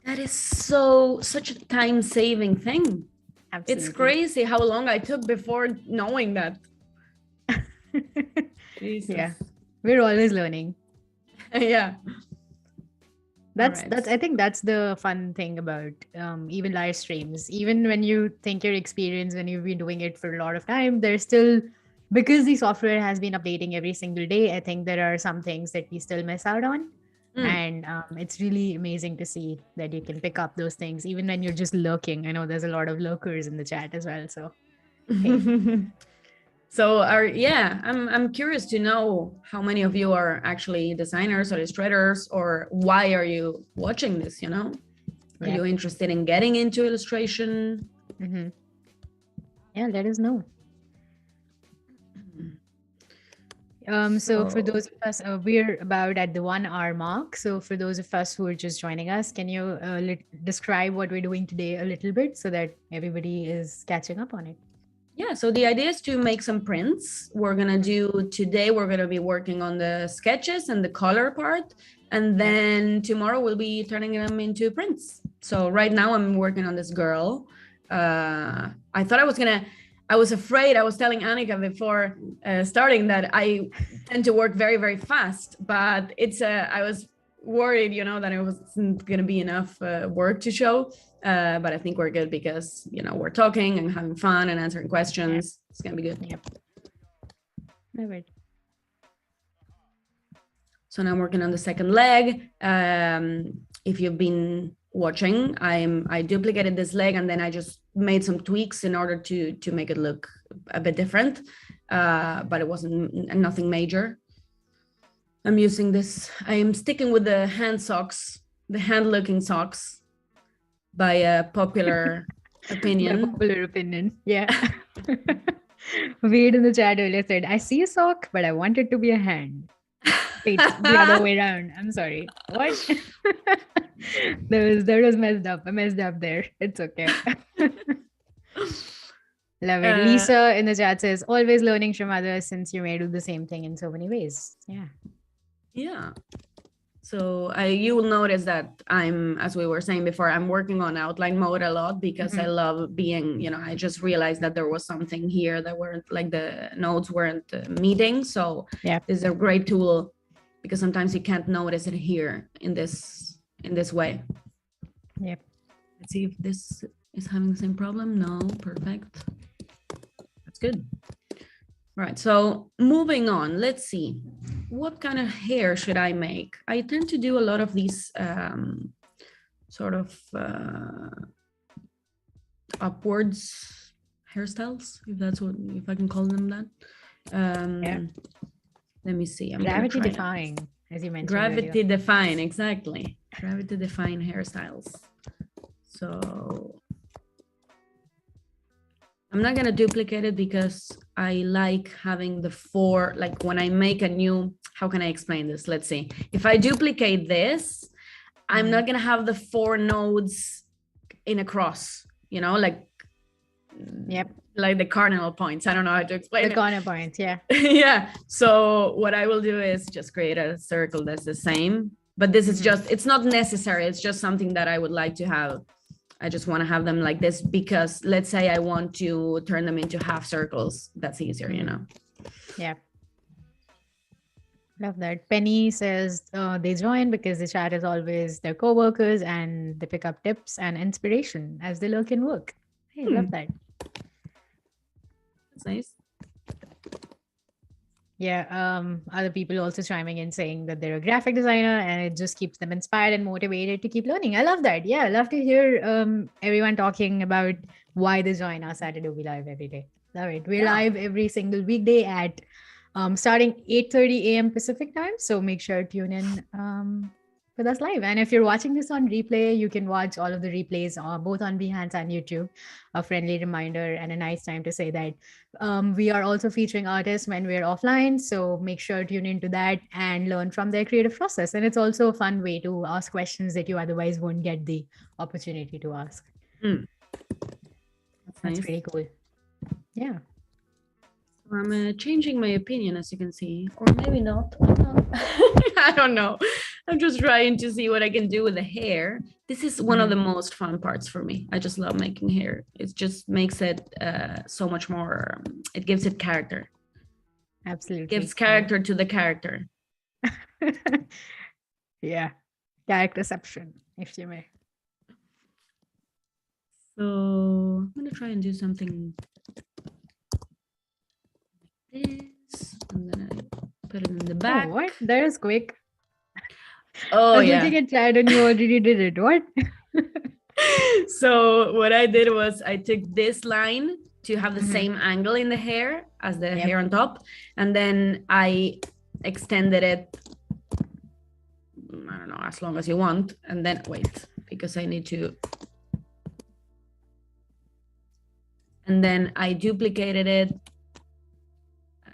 That is such a time-saving thing. Absolutely. It's crazy how long I took before knowing that. Jesus. Yeah, we're always learning. Yeah. That's I think that's the fun thing about even live streams. Even when you think you're experienced, when you've been doing it for a lot of time, there's still, because the software has been updating every single day, I think there are some things that we still miss out on. And it's really amazing to see that you can pick up those things even when you're just lurking. I know there's a lot of lurkers in the chat as well, so hey. So I'm curious to know how many of you are actually designers or illustrators, or why are you watching this, Are you interested in getting into illustration? Yeah, let us know. So for So those of us, we're about at the 1 hour mark. So for those of us who are just joining us, can you describe what we're doing today a little bit so that everybody is catching up on it? yeah, so the idea is to make some prints. We're gonna do today, we're gonna be working on the sketches and the color part. And then tomorrow we'll be turning them into prints. So right now I'm working on this girl. I thought I was afraid, I was telling Annika before starting that I tend to work very, very fast, but I was worried, you know, that it wasn't gonna be enough work to show. But I think we're good because, you know, we're talking and having fun and answering questions. It's gonna be good. Yep. All right. So now I'm working on the second leg. If you've been watching, I duplicated this leg and then I just made some tweaks in order to make it look a bit different, but it wasn't nothing major. I'm using this. I am sticking with the hand socks, the hand-looking socks, by a popular opinion. By popular opinion, yeah. Wade in the chat earlier said, "I see a sock, but I want it to be a hand." Wait, the other way around. I'm sorry. What? That was messed up. I messed up there. It's okay. Love it. Lisa in the chat says, "Always learning from others since you may do the same thing in so many ways." Yeah. Yeah. So you will notice that I'm, as we were saying before, I'm working on outline mode a lot because I love being, you know, I just realized that there was something here that weren't like the nodes weren't meeting. So yeah, this is a great tool because sometimes you can't notice it here in this way. Yep. Let's see if this is having the same problem. No, perfect. That's good. Right, so moving on, let's see. What kind of hair should I make? I tend to do a lot of these sort of upwards hairstyles, if I can call them that. Let me see. Gravity defying, as you mentioned. Gravity defying, exactly. Gravity defying hairstyles. So I'm not going to duplicate it because I like having the four, like when I make a new, how can I explain this? Let's see. If I duplicate this, I'm not going to have the 4 nodes in a cross, you know, like, like the cardinal points. I don't know how to explain it. The corner points, yeah. Yeah. So what I will do is just create a circle that's the same, but this is just, it's not necessary. It's just something that I would like to have. I just want to have them like this because let's say I want to turn them into half circles. That's easier, you know? Yeah. Love that. Penny says they join because the chat is always their co-workers and they pick up tips and inspiration as they look and work. Hey, love that. That's nice. Yeah, other people also chiming in saying that they're a graphic designer and it just keeps them inspired and motivated to keep learning. I love that. Yeah, I love to hear everyone talking about why they join us at Adobe Live every day. Love it. We're live every single weekday at starting 8:30 a.m. Pacific time. So make sure to tune in with us live. And if you're watching this on replay, you can watch all of the replays both on Behance and YouTube. A friendly reminder and a nice time to say that we are also featuring artists when we're offline. So make sure to tune into that and learn from their creative process. And it's also a fun way to ask questions that you otherwise won't get the opportunity to ask. That's nice. Pretty cool. Yeah. I'm changing my opinion, as you can see, or maybe not. I don't know. I'm just trying to see what I can do with the hair. This is one of the most fun parts for me. I just love making hair. It just makes it so much more. It gives it character. Absolutely. It gives character to the character. Yeah. Characterception, if you may. So I'm going to try and do something this, and then I put it in the back. Oh, what? That is quick. Oh, I was looking at chat and you already did it. What? So what I did was I took this line to have the same angle in the hair as the hair on top, and then I extended it, I don't know, as long as you want, and then wait, because I need to, and then I duplicated it.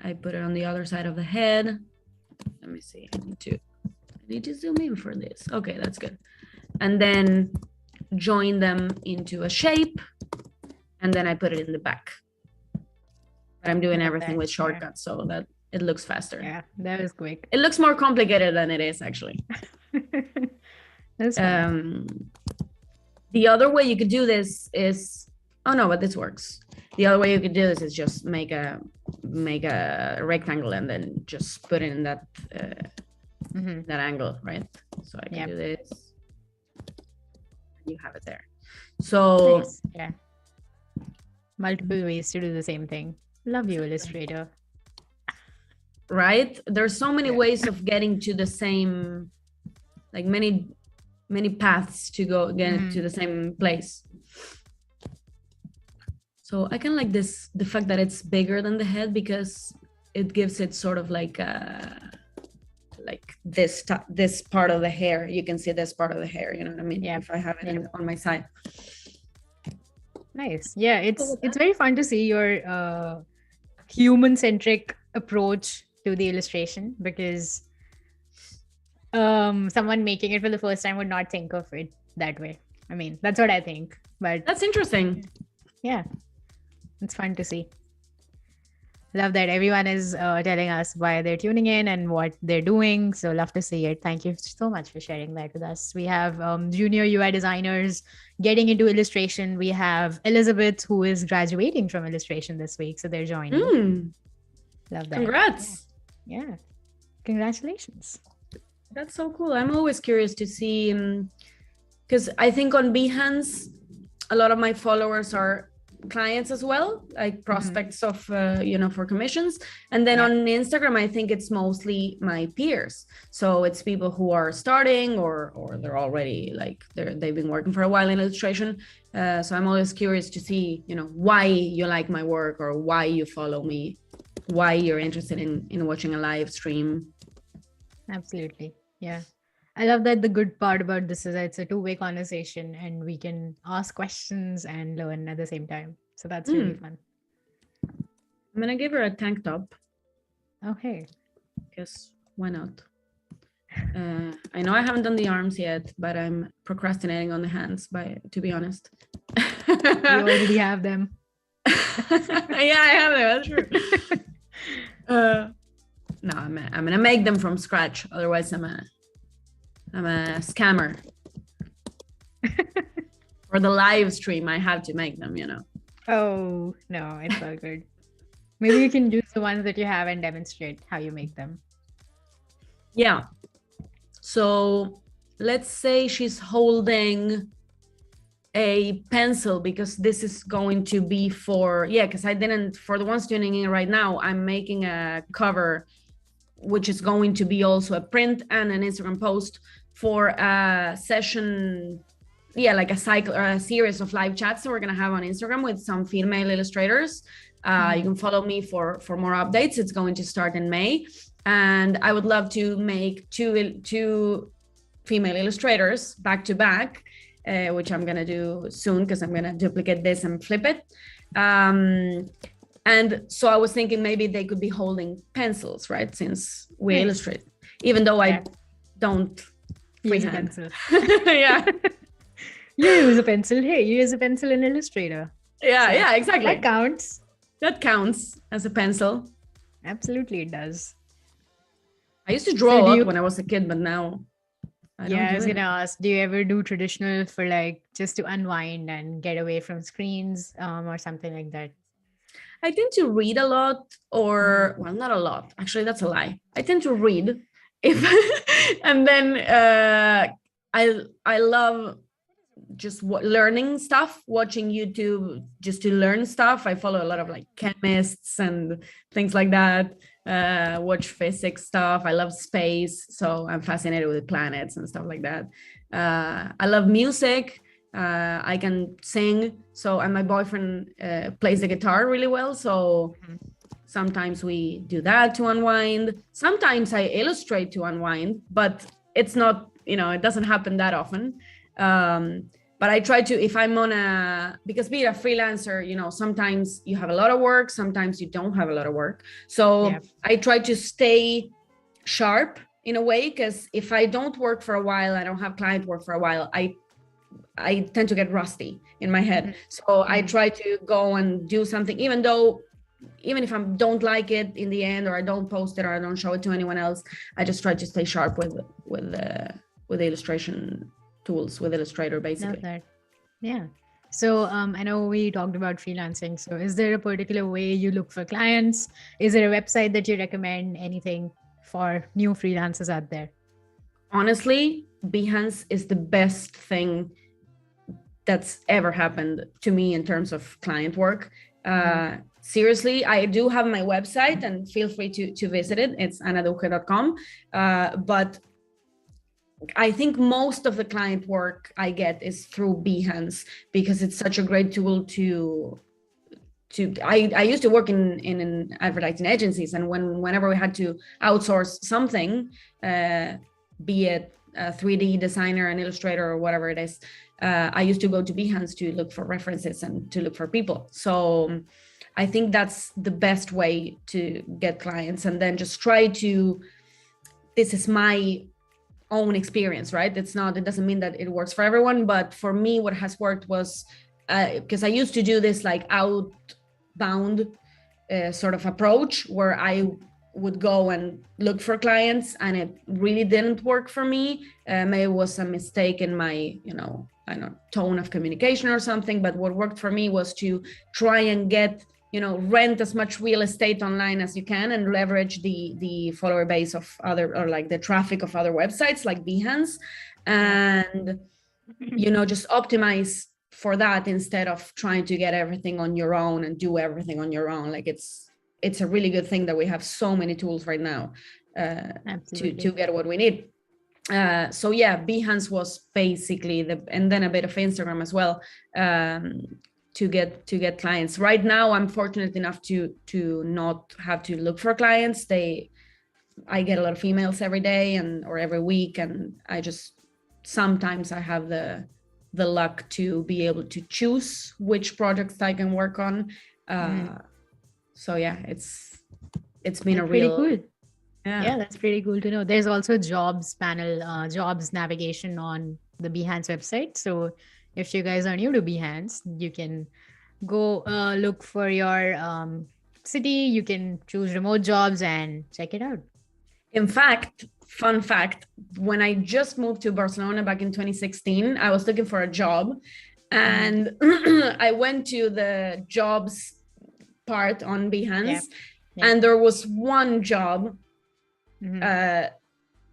I put it on the other side of the head. Let me see. I need to zoom in for this. Okay, that's good. And then join them into a shape, and then I put it in the back. But I'm doing everything with shortcuts so that it looks faster. Yeah, that was quick. It looks more complicated than it is actually. That's fun. The other way you could do this is, oh no, but this works. The other way you could do this is just make a rectangle and then just put it in that that angle, right? So I can do this. You have it there. So nice. Yeah, multiple ways to do the same thing. Love you, Illustrator. Right? There's so many ways of getting to the same, like many paths to go again to the same place. So I kind of like this, the fact that it's bigger than the head, because it gives it sort of like this part of the hair. You can see this part of the hair, you know what I mean? Yeah. If I have it on my side. Nice. Yeah, it's very fun to see your human-centric approach to the illustration, because someone making it for the first time would not think of it that way. I mean, that's what I think. But that's interesting. Yeah, it's fun to see. Love that everyone is telling us why they're tuning in and what they're doing. So love to see it. Thank you so much for sharing that with us. We have junior UI designers getting into illustration. We have Elizabeth, who is graduating from illustration this week. So they're joining. Love that. Congrats. Yeah. Congratulations. That's so cool. I'm always curious to see, because I think on Behance, a lot of my followers are clients as well, like prospects of for commissions. And then on Instagram, I think it's mostly my peers, so it's people who are starting or they're already like they've been working for a while in illustration. So I'm always curious to see why you like my work, or why you follow me, why you're interested in watching a live stream. Absolutely. Yeah, I love that. The good part about this is that it's a two-way conversation and we can ask questions and learn at the same time. So that's really fun. I'm going to give her a tank top. Okay. Because why not? I know I haven't done the arms yet, but I'm procrastinating on the hands, to be honest. You already have them. Yeah, I have them. That's true. No, I'm going to make them from scratch. Otherwise, I'm a scammer. For the live stream, I have to make them, Oh, no, it's all good. Maybe you can use the ones that you have and demonstrate how you make them. Yeah. So let's say she's holding a pencil, because this is going to be for the ones tuning in right now, I'm making a cover, which is going to be also a print and an Instagram post for a session, like a cycle or a series of live chats that we're going to have on Instagram with some female illustrators. You can follow me for more updates. It's going to start in May, and I would love to make two female illustrators back to back, which I'm going to do soon, because I'm going to duplicate this and flip it. And so I was thinking maybe they could be holding pencils, right? Since we illustrate, even though I don't use a pencil. Yeah. You use a pencil. Hey, you use a pencil in Illustrator. Yeah, exactly. That counts. That counts as a pencil. Absolutely, it does. I used to draw a lot when I was a kid, but now I was going to ask, do you ever do traditional for just to unwind and get away from screens or something like that? I tend to read a lot, or not a lot. Actually, that's a lie. I tend to read, and then I love just learning stuff, watching YouTube just to learn stuff. I follow a lot of chemists and things like that. Watch physics stuff. I love space, so I'm fascinated with planets and stuff like that. I love music. I can sing, and my boyfriend plays the guitar really well, so sometimes we do that to unwind. Sometimes I illustrate to unwind, but it's not, it doesn't happen that often. but I try to, if I'm on because being a freelancer, you know, sometimes you have a lot of work, sometimes you don't have a lot of work. So I try to stay sharp in a way, because if I don't work for a while, I don't have client work for a while, I tend to get rusty in my head. So I try to go and do something, even if I don't like it in the end, or I don't post it, or I don't show it to anyone else, I just try to stay sharp with the illustration tools, with Illustrator, basically. Yeah. So I know we talked about freelancing. So is there a particular way you look for clients? Is there a website that you recommend? Anything for new freelancers out there? Honestly, Behance is the best thing that's ever happened to me in terms of client work. Seriously, I do have my website, and feel free to visit it. It's anaduje.com. But I think most of the client work I get is through Behance, because it's such a great tool I used to work in advertising agencies, and whenever we had to outsource something, be it a 3D designer, an illustrator, or whatever it is, I used to go to Behance to look for references and to look for people. So I think that's the best way to get clients, and then just try to, this is my own experience, right? It doesn't mean that it works for everyone, but for me, what has worked was, because I used to do this like outbound sort of approach, where I would go and look for clients, and it really didn't work for me. Maybe it was a mistake in my, I don't know, tone of communication or something, but what worked for me was to try and get, rent as much real estate online as you can, and leverage the follower base of other, or like the traffic of other websites like Behance, and, just optimize for that, instead of trying to get everything on your own and do everything on your own. Like it's a really good thing that we have so many tools right now to get what we need. So yeah, Behance was basically and then a bit of Instagram as well, to get clients. Right now, I'm fortunate enough to not have to look for clients. I get a lot of emails every day or every week, and sometimes I have the luck to be able to choose which projects I can work on. So yeah, it's been that's a real pretty cool. Yeah, that's pretty cool to know. There's also jobs panel, jobs navigation on the Behance website. So if you guys are new to Behance, you can go look for your city. You can choose remote jobs and check it out. In fact, fun fact, when I just moved to Barcelona back in 2016, I was looking for a job, and I went to the jobs part on Behance, and there was one job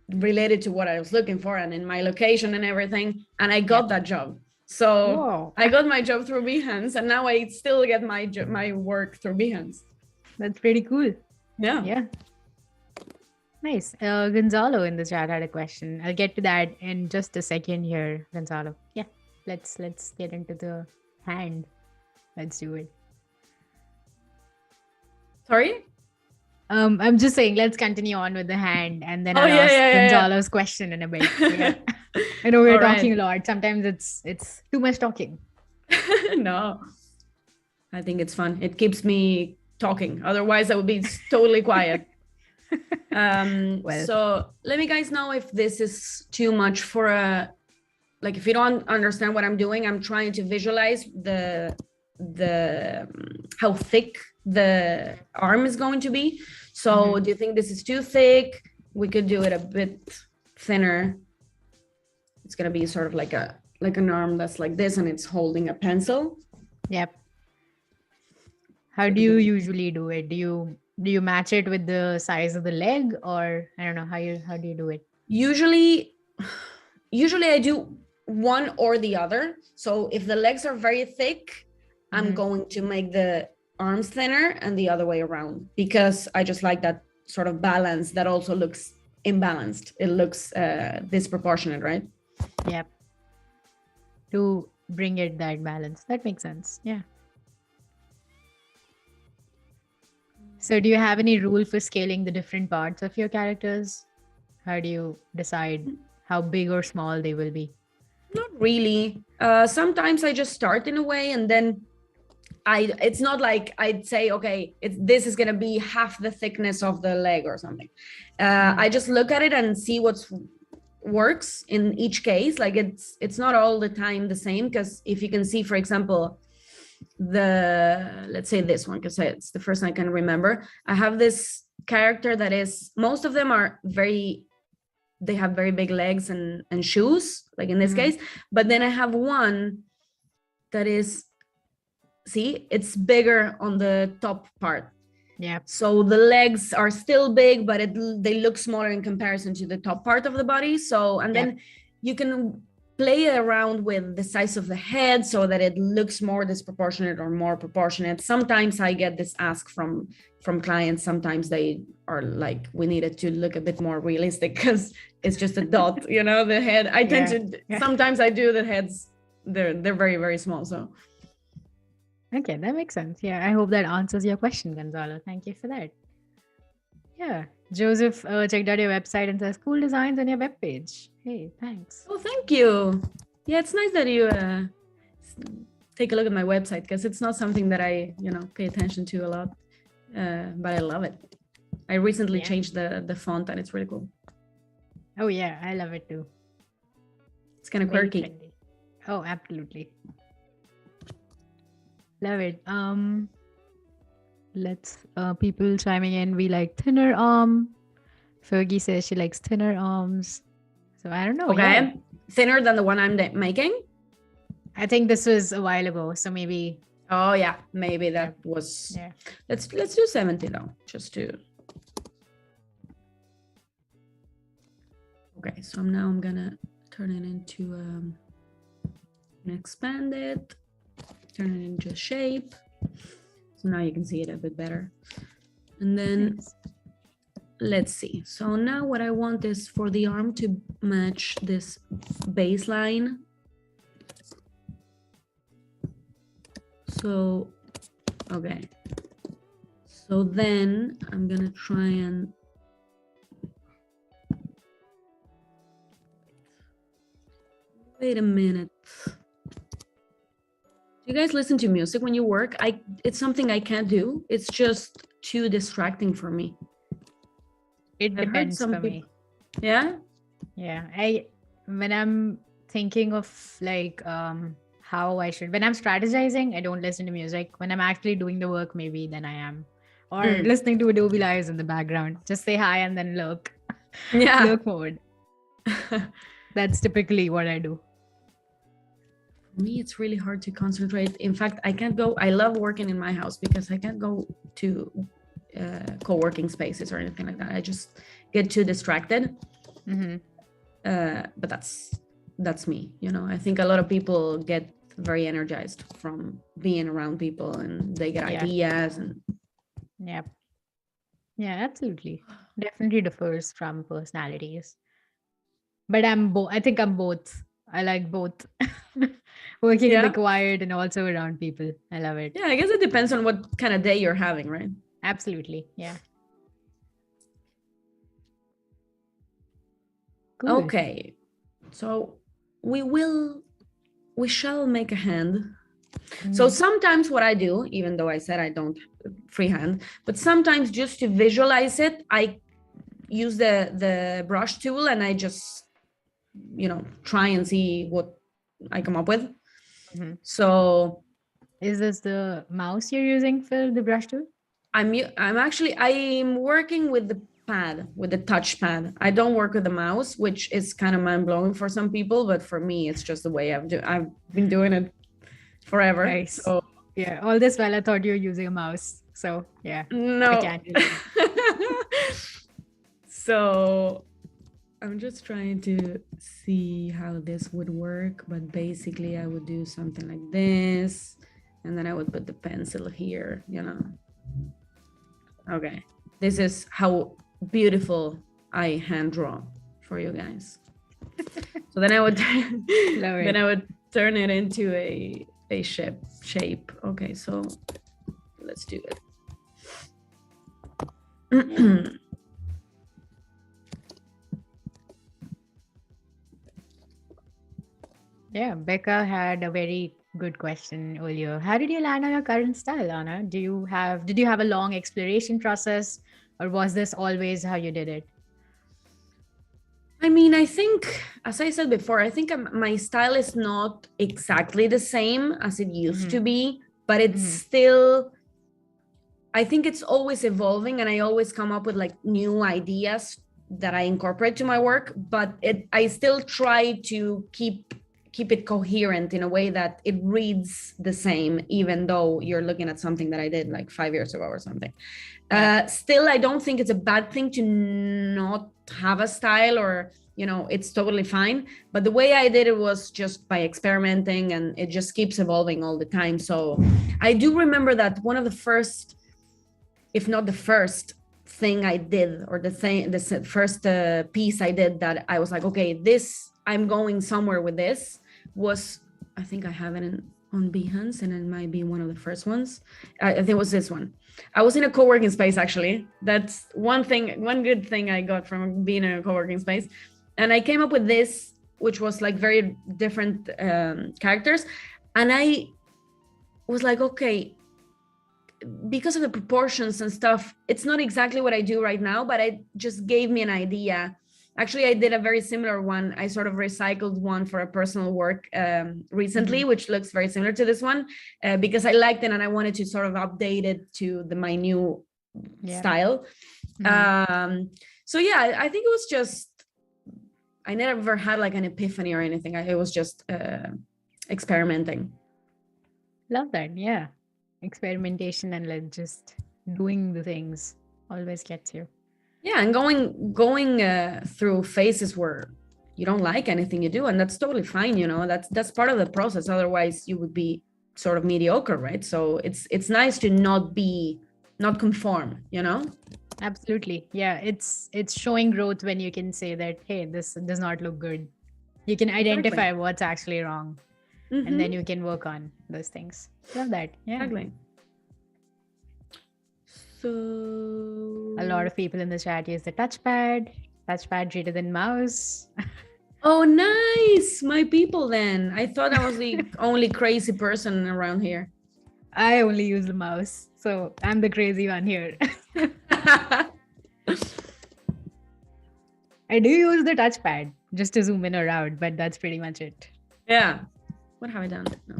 related to what I was looking for and in my location and everything, and I got that job. So I got my job through Behance, and now I still get my work through Behance. That's pretty cool. Yeah. Nice. Gonzalo in the chat had a question. I'll get to that in just a second here, Gonzalo. Yeah, let's get into the hand. Let's do it. Sorry? I'm just saying, let's continue on with the hand, and then I'll ask Gonzalo's question in a bit. Yeah. I know we're talking a lot. Sometimes it's too much talking. No, I think it's fun. It keeps me talking. Otherwise, I would be totally quiet. So let me guys know if this is too much for if you don't understand what I'm doing. I'm trying to visualize how thick the arm is going to be. So do you think this is too thick? We could do it a bit thinner. It's going to be sort of like an arm that's like this, and it's holding a pencil. Yep. How do you usually do it? Do you match it with the size of the leg, or I don't know, how do you do it? Usually I do one or the other. So if the legs are very thick, I'm going to make the arms thinner, and the other way around, because I just like that sort of balance that also looks imbalanced. It looks disproportionate, right? Yep. To bring it that balance. That makes sense. Yeah. So do you have any rule for scaling the different parts of your characters? How do you decide how big or small they will be? Not really. Sometimes I just start in a way, and then it's not like I'd say, okay, this is gonna be half the thickness of the leg or something. I just look at it and see what's works in each case. Like it's not all the time the same, because if you can see, for example, let's say this one, because it's the first I can remember. I have this character that is, most of them are they have very big legs and shoes, like in this case. But then I have one that is, see, it's bigger on the top part. Yeah. So the legs are still big, but they look smaller in comparison to the top part of the body. So, and then you can play around with the size of the head so that it looks more disproportionate or more proportionate. Sometimes I get this ask from clients. Sometimes they are like, we need it to look a bit more realistic because it's just a dot, you know, the head. I tend to, sometimes I do the heads, they're very, very small. So. Okay, that makes sense. Yeah, I hope that answers your question, Gonzalo. Thank you for that. Yeah, Joseph checked out your website and says, cool designs on your webpage. Hey, thanks. Oh, thank you. Yeah, it's nice that you take a look at my website, because it's not something that I, pay attention to a lot, but I love it. I recently changed the font and it's really cool. Oh yeah, I love it too. It's kind of quirky. Trendy. Oh, absolutely. Love it. Let's people chiming in. We like thinner arm. Fergie says she likes thinner arms. So I don't know. Okay, yeah. Thinner than the one I'm making. I think this was a while ago, so maybe. Oh yeah, maybe that was. Yeah. Let's do 70 though, just to. Okay, so now I'm gonna turn it into expand it. Turn it into a shape. So now you can see it a bit better. And then let's see. So now what I want is for the arm to match this baseline. So, okay. So then I'm gonna try and wait a minute. You guys listen to music when you work? It's something I can't do. It's just too distracting for me. It depends for me. Yeah? Yeah. When I'm thinking of like how I should, when I'm strategizing, I don't listen to music. When I'm actually doing the work, maybe then I am. Or listening to Adobe Lives in the background. Just say hi and then look. Yeah. Look forward. That's typically what I do. For me, it's really hard to concentrate. In fact, I love working in my house because I can't go to co-working spaces or anything like that. I just get too distracted. But that's me. I think a lot of people get very energized from being around people, and they get ideas. And yeah, absolutely. Definitely differs from personalities. But I think I'm both. I like both. Working in the quiet and also around people. I love it. Yeah, I guess it depends on what kind of day you're having, right? Absolutely. Yeah. Cool. Okay. So we shall make a hand. So sometimes what I do, even though I said I don't freehand, but sometimes just to visualize it, I use the brush tool and I just, try and see what I come up with. So is this the mouse you're using for the brush tool? I'm working with the pad, with the touch pad. I don't work with the mouse, which is kind of mind-blowing for some people, but for me it's just the way I've been doing it forever. Nice. So yeah, all this while I thought you were using a mouse. So yeah. No. I can't do that. So I'm just trying to see how this would work, but basically I would do something like this, and then I would put the pencil here, Okay, this is how beautiful I hand draw for you guys. So then I would turn it into a shape. Okay, so let's do it. Yeah, Becca had a very good question earlier. How did you land on your current style, Anna? Did you have a long exploration process, or was this always how you did it? I mean, I think, as I said before, I think my style is not exactly the same as it used to be, but it's still, I think it's always evolving, and I always come up with like new ideas that I incorporate to my work, but I still try to keep it coherent in a way that it reads the same, even though you're looking at something that I did like 5 years ago or something. Still, I don't think it's a bad thing to not have a style, or it's totally fine. But the way I did it was just by experimenting, and it just keeps evolving all the time. So I do remember that one of the first, if not the first thing I did, or the first piece I did that I was like, okay, this, I'm going somewhere with this, was, I think I have it on Behance, and it might be one of the first ones. I think it was this one. I was in a co-working space, actually. That's one good thing I got from being in a co-working space. And I came up with this, which was like very different characters. And I was like, okay, because of the proportions and stuff, it's not exactly what I do right now, but it just gave me an idea. Actually, I did a very similar one. I sort of recycled one for a personal work recently, which looks very similar to this one, because I liked it and I wanted to sort of update it to my new style. So yeah, I think it was just, I never had like an epiphany or anything. It was just experimenting. Love that. Yeah. Experimentation and like just doing the things always gets you. Yeah, and going through phases where you don't like anything you do, and that's totally fine. That's part of the process. Otherwise, you would be sort of mediocre, right? So it's nice to not conform. Absolutely, yeah. It's showing growth when you can say that, hey, this does not look good. You can identify what's actually wrong, and then you can work on those things. Love that. Yeah. Exactly. So a lot of people in the chat use the touchpad greater than mouse. Oh, nice. My people then. I thought I was the only crazy person around here. I only use the mouse, so I'm the crazy one here. I do use the touchpad just to zoom in or out, but that's pretty much it. Yeah. What have I done? No.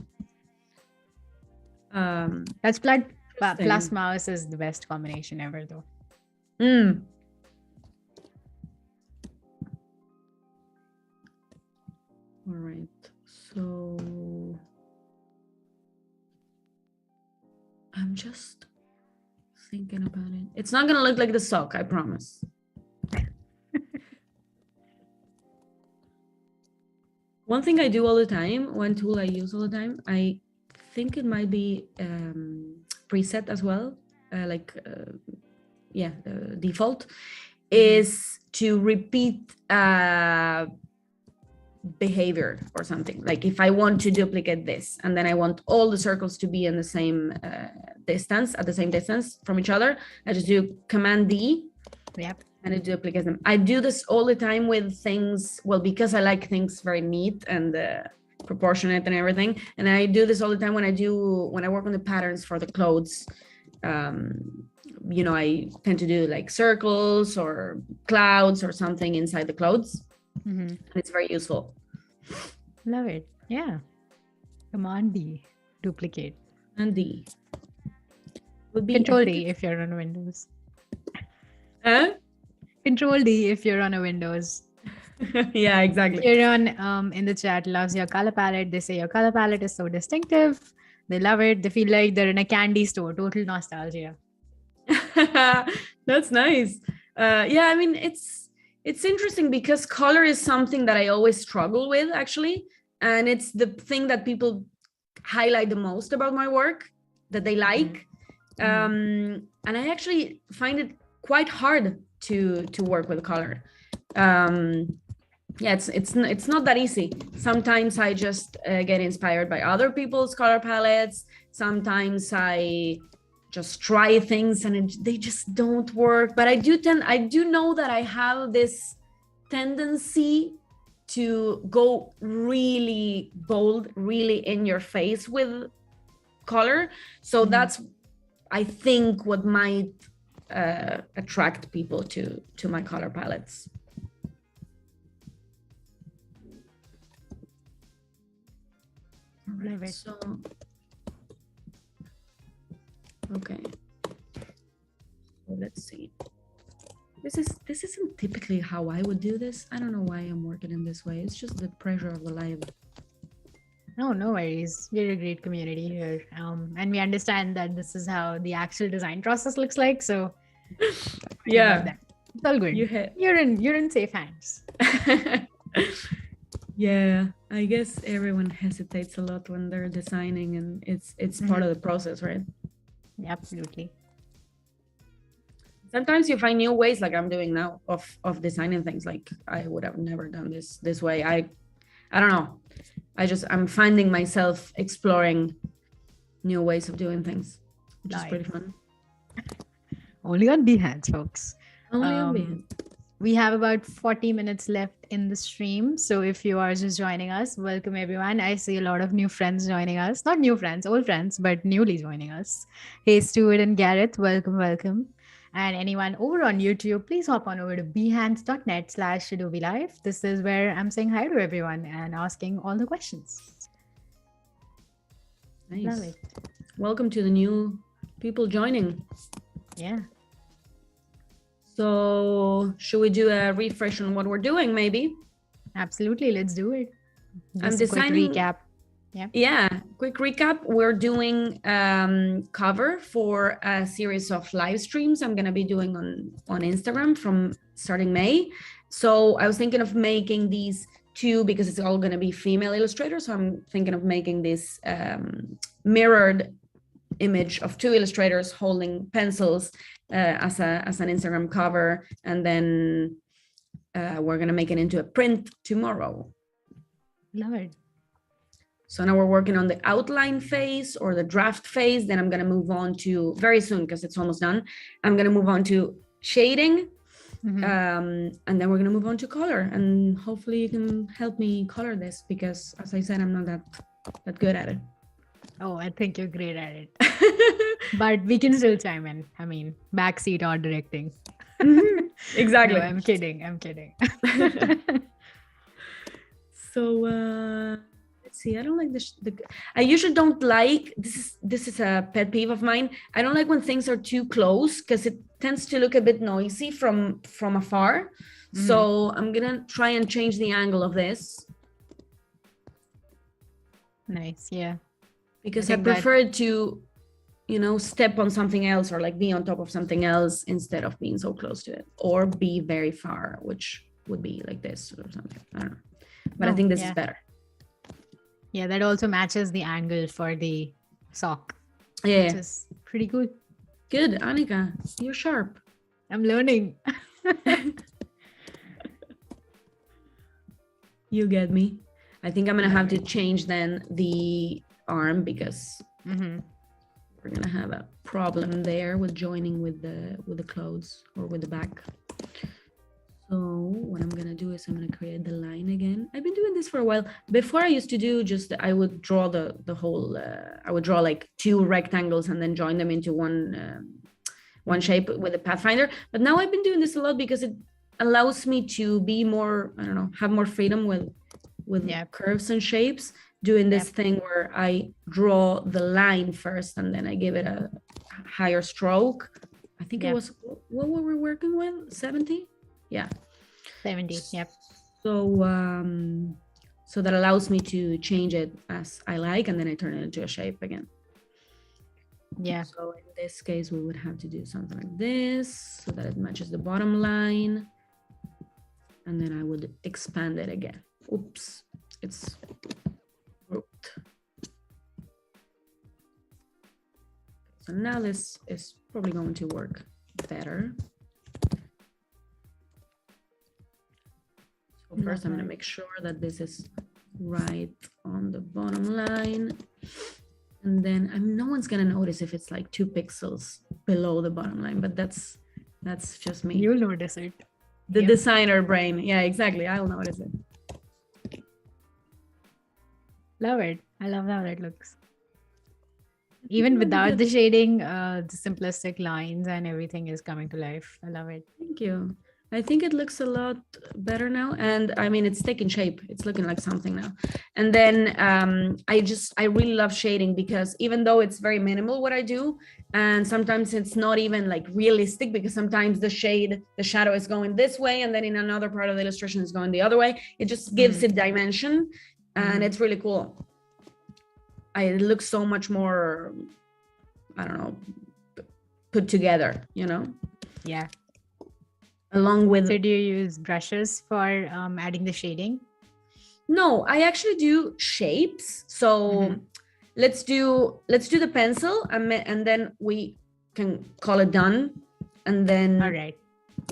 Touchpad plus mouse is the best combination ever, though. All right. So I'm just thinking about it. It's not gonna look like the sock, I promise. One thing I do all the time, one tool I use all the time, I think it might be preset as well, default, is to repeat behavior or something. Like if I want to duplicate this, and then I want all the circles to be in the same distance from each other, I just do Command D. Yep. And it duplicates them. I do this all the time with things, well, because I like things very neat and proportionate and everything. And I do this all the time when I work on the patterns for the clothes. I tend to do like circles or clouds or something inside the clothes. And it's very useful. Love it. Yeah. Command D, duplicate. And D would be Control D if you're on Windows. Control D if you're on a Windows. Yeah, exactly. Kiran in the chat loves your color palette. They say your color palette is so distinctive. They love it. They feel like they're in a candy store. Total nostalgia. That's nice. I mean, it's interesting because color is something that I always struggle with, actually. And it's the thing that people highlight the most about my work, that they like. And I actually find it quite hard to work with color. It's not that easy. Sometimes I just get inspired by other people's color palettes. Sometimes I just try things and they just don't work. But I do know that I have this tendency to go really bold, really in your face with color. So that's, I think, what might attract people to my color palettes. Love it. So, okay. So let's see. This isn't typically how I would do this. I don't know why I'm working in this way. It's just the pressure of the live. No, no worries. We're a great community here. And we understand that this is how the actual design process looks like. So Yeah, it's all good. You're in safe hands. Yeah, I guess everyone hesitates a lot when they're designing, and it's part of the process, right? Yeah, absolutely. Sometimes you find new ways, like I'm doing now, of designing things. Like I would have never done this way. I don't know. I'm finding myself exploring new ways of doing things, which is pretty fun. Only on Behance, folks. Only on Behance. We have about 40 minutes left in the stream. So if you are just joining us, welcome everyone. I see a lot of new friends joining us. Not new friends, old friends, but newly joining us. Hey, Stuart and Gareth, welcome. And anyone over on YouTube, please hop on over to behance.net/Adobe Live. This is where I'm saying hi to everyone and asking all the questions. Nice. Love it. Welcome to the new people joining. Yeah. So should we do a refresh on what we're doing, maybe? Absolutely. Let's do it. I'm designing. Quick recap. Yeah. Quick recap. We're doing cover for a series of live streams I'm going to be doing on Instagram from starting May. So I was thinking of making these two because it's all going to be female illustrators. So I'm thinking of making this mirrored image of two illustrators holding pencils as an Instagram cover, and then we're going to make it into a print tomorrow. Love it. So now we're working on the outline phase or the draft phase. Then I'm going to move on to, very soon because it's almost done, I'm going to move on to shading. And then we're going to move on to color, and hopefully you can help me color this because, as I said, I'm not that good at it. Oh, I think you're great at it. But we can still chime in. I mean, backseat art directing. Exactly. No, I'm kidding. So let's see. I don't like I usually don't like this is a pet peeve of mine. I don't like when things are too close because it tends to look a bit noisy from afar. So I'm gonna try and change the angle of this. Nice. Yeah. Because I prefer to, step on something else or like be on top of something else instead of being so close to it, or be very far, which would be like this or something. I don't know. But I think this is better. Yeah, that also matches the angle for the sock. Yeah. Which is pretty good. Good, Annika. You're sharp. I'm learning. You get me. I think I'm going to have to change then the arm because we're going to have a problem there with joining with the clothes or with the back. So what I'm going to do is I'm going to create the line again. I've been doing this for a while. Before I used to do I would draw the whole, I would draw like two rectangles and then join them into one shape with a Pathfinder. But now I've been doing this a lot because it allows me to be more, I don't know, have more freedom with curves and shapes, doing this thing where I draw the line first and then I give it a higher stroke. I think it was, what were we working with? 70? Yeah. 70, yep. So so that allows me to change it as I like, and then I turn it into a shape again. Yeah. So in this case, we would have to do something like this so that it matches the bottom line. And then I would expand it again. Oops, it's grouped. So now this is probably going to work better. So first I'm going to make sure that this is right on the bottom line. And then no one's going to notice if it's like 2 pixels below the bottom line, but that's just me. You'll notice it. The designer brain. Yeah, exactly. I'll notice it. Love it. I love how that looks. I think Even it'll be without good. the shading, the simplistic lines and everything is coming to life. I love it. Thank you. I think it looks a lot better now. And I mean, it's taking shape. It's looking like something now. And then I really love shading because even though it's very minimal what I do, and sometimes it's not even like realistic because sometimes the shadow is going this way. And then in another part of the illustration is going the other way. It just gives it dimension and it's really cool. It looks so much more, I don't know, put together, you know? Yeah. Along with... So do you use brushes for adding the shading? No, I actually do shapes. So let's do the pencil and then we can call it done. And then All right.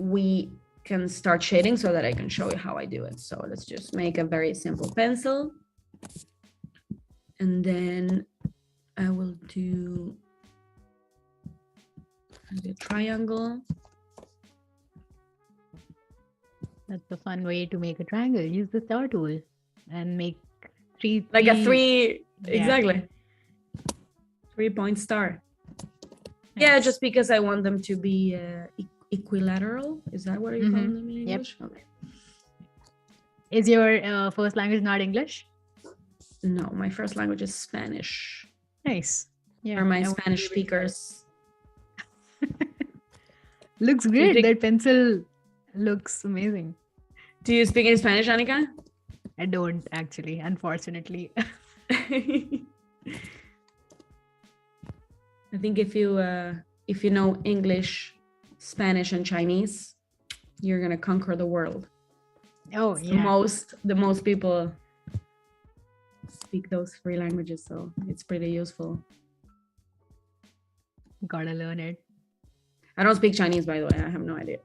we can start shading so that I can show you how I do it. So let's just make a very simple pencil. And then I will do the triangle. That's a fun way to make a triangle. Use the star tool and make three. Like a three, Yeah. exactly. 3-point star. Yeah, Nice. just because I want them to be equilateral. Is that what you call them in English? Yep. Okay. Is your first language not English? No, my first language is Spanish. Nice. Yeah. Or my I won't Spanish be able to speakers. Looks great. That pencil looks amazing. Do you speak any Spanish, Annika? I don't actually, unfortunately. I think if you know English, Spanish, and Chinese, you're gonna conquer the world. Oh yeah. The most people speak those 3 languages, so it's pretty useful. Gotta learn it. I don't speak Chinese, by the way. I have no idea.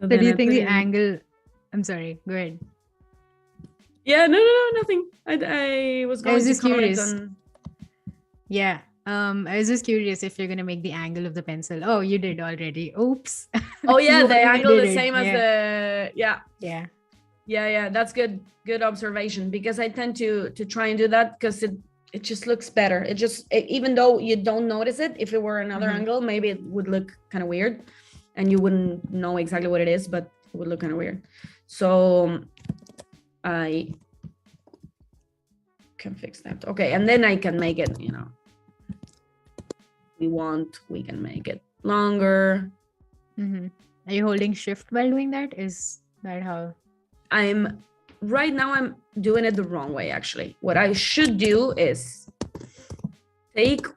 So do you think the angle... I'm sorry, go ahead. Yeah, no, nothing. I was going to comment on... Yeah, I was just curious if you're gonna make the angle of the pencil. Oh, you did already. Oops. Oh yeah, the angle the it. same as the... Yeah, that's good observation, because I tend to try and do that because it just looks better. Even though you don't notice it, if it were another angle, maybe it would look kind of weird and you wouldn't know exactly what it is, but it would look kind of weird. So I can fix that. Okay, and then I can make it, you know, we can make it longer. Are you holding shift while doing that? Is that how? Right now I'm doing it the wrong way, actually. What I should do is take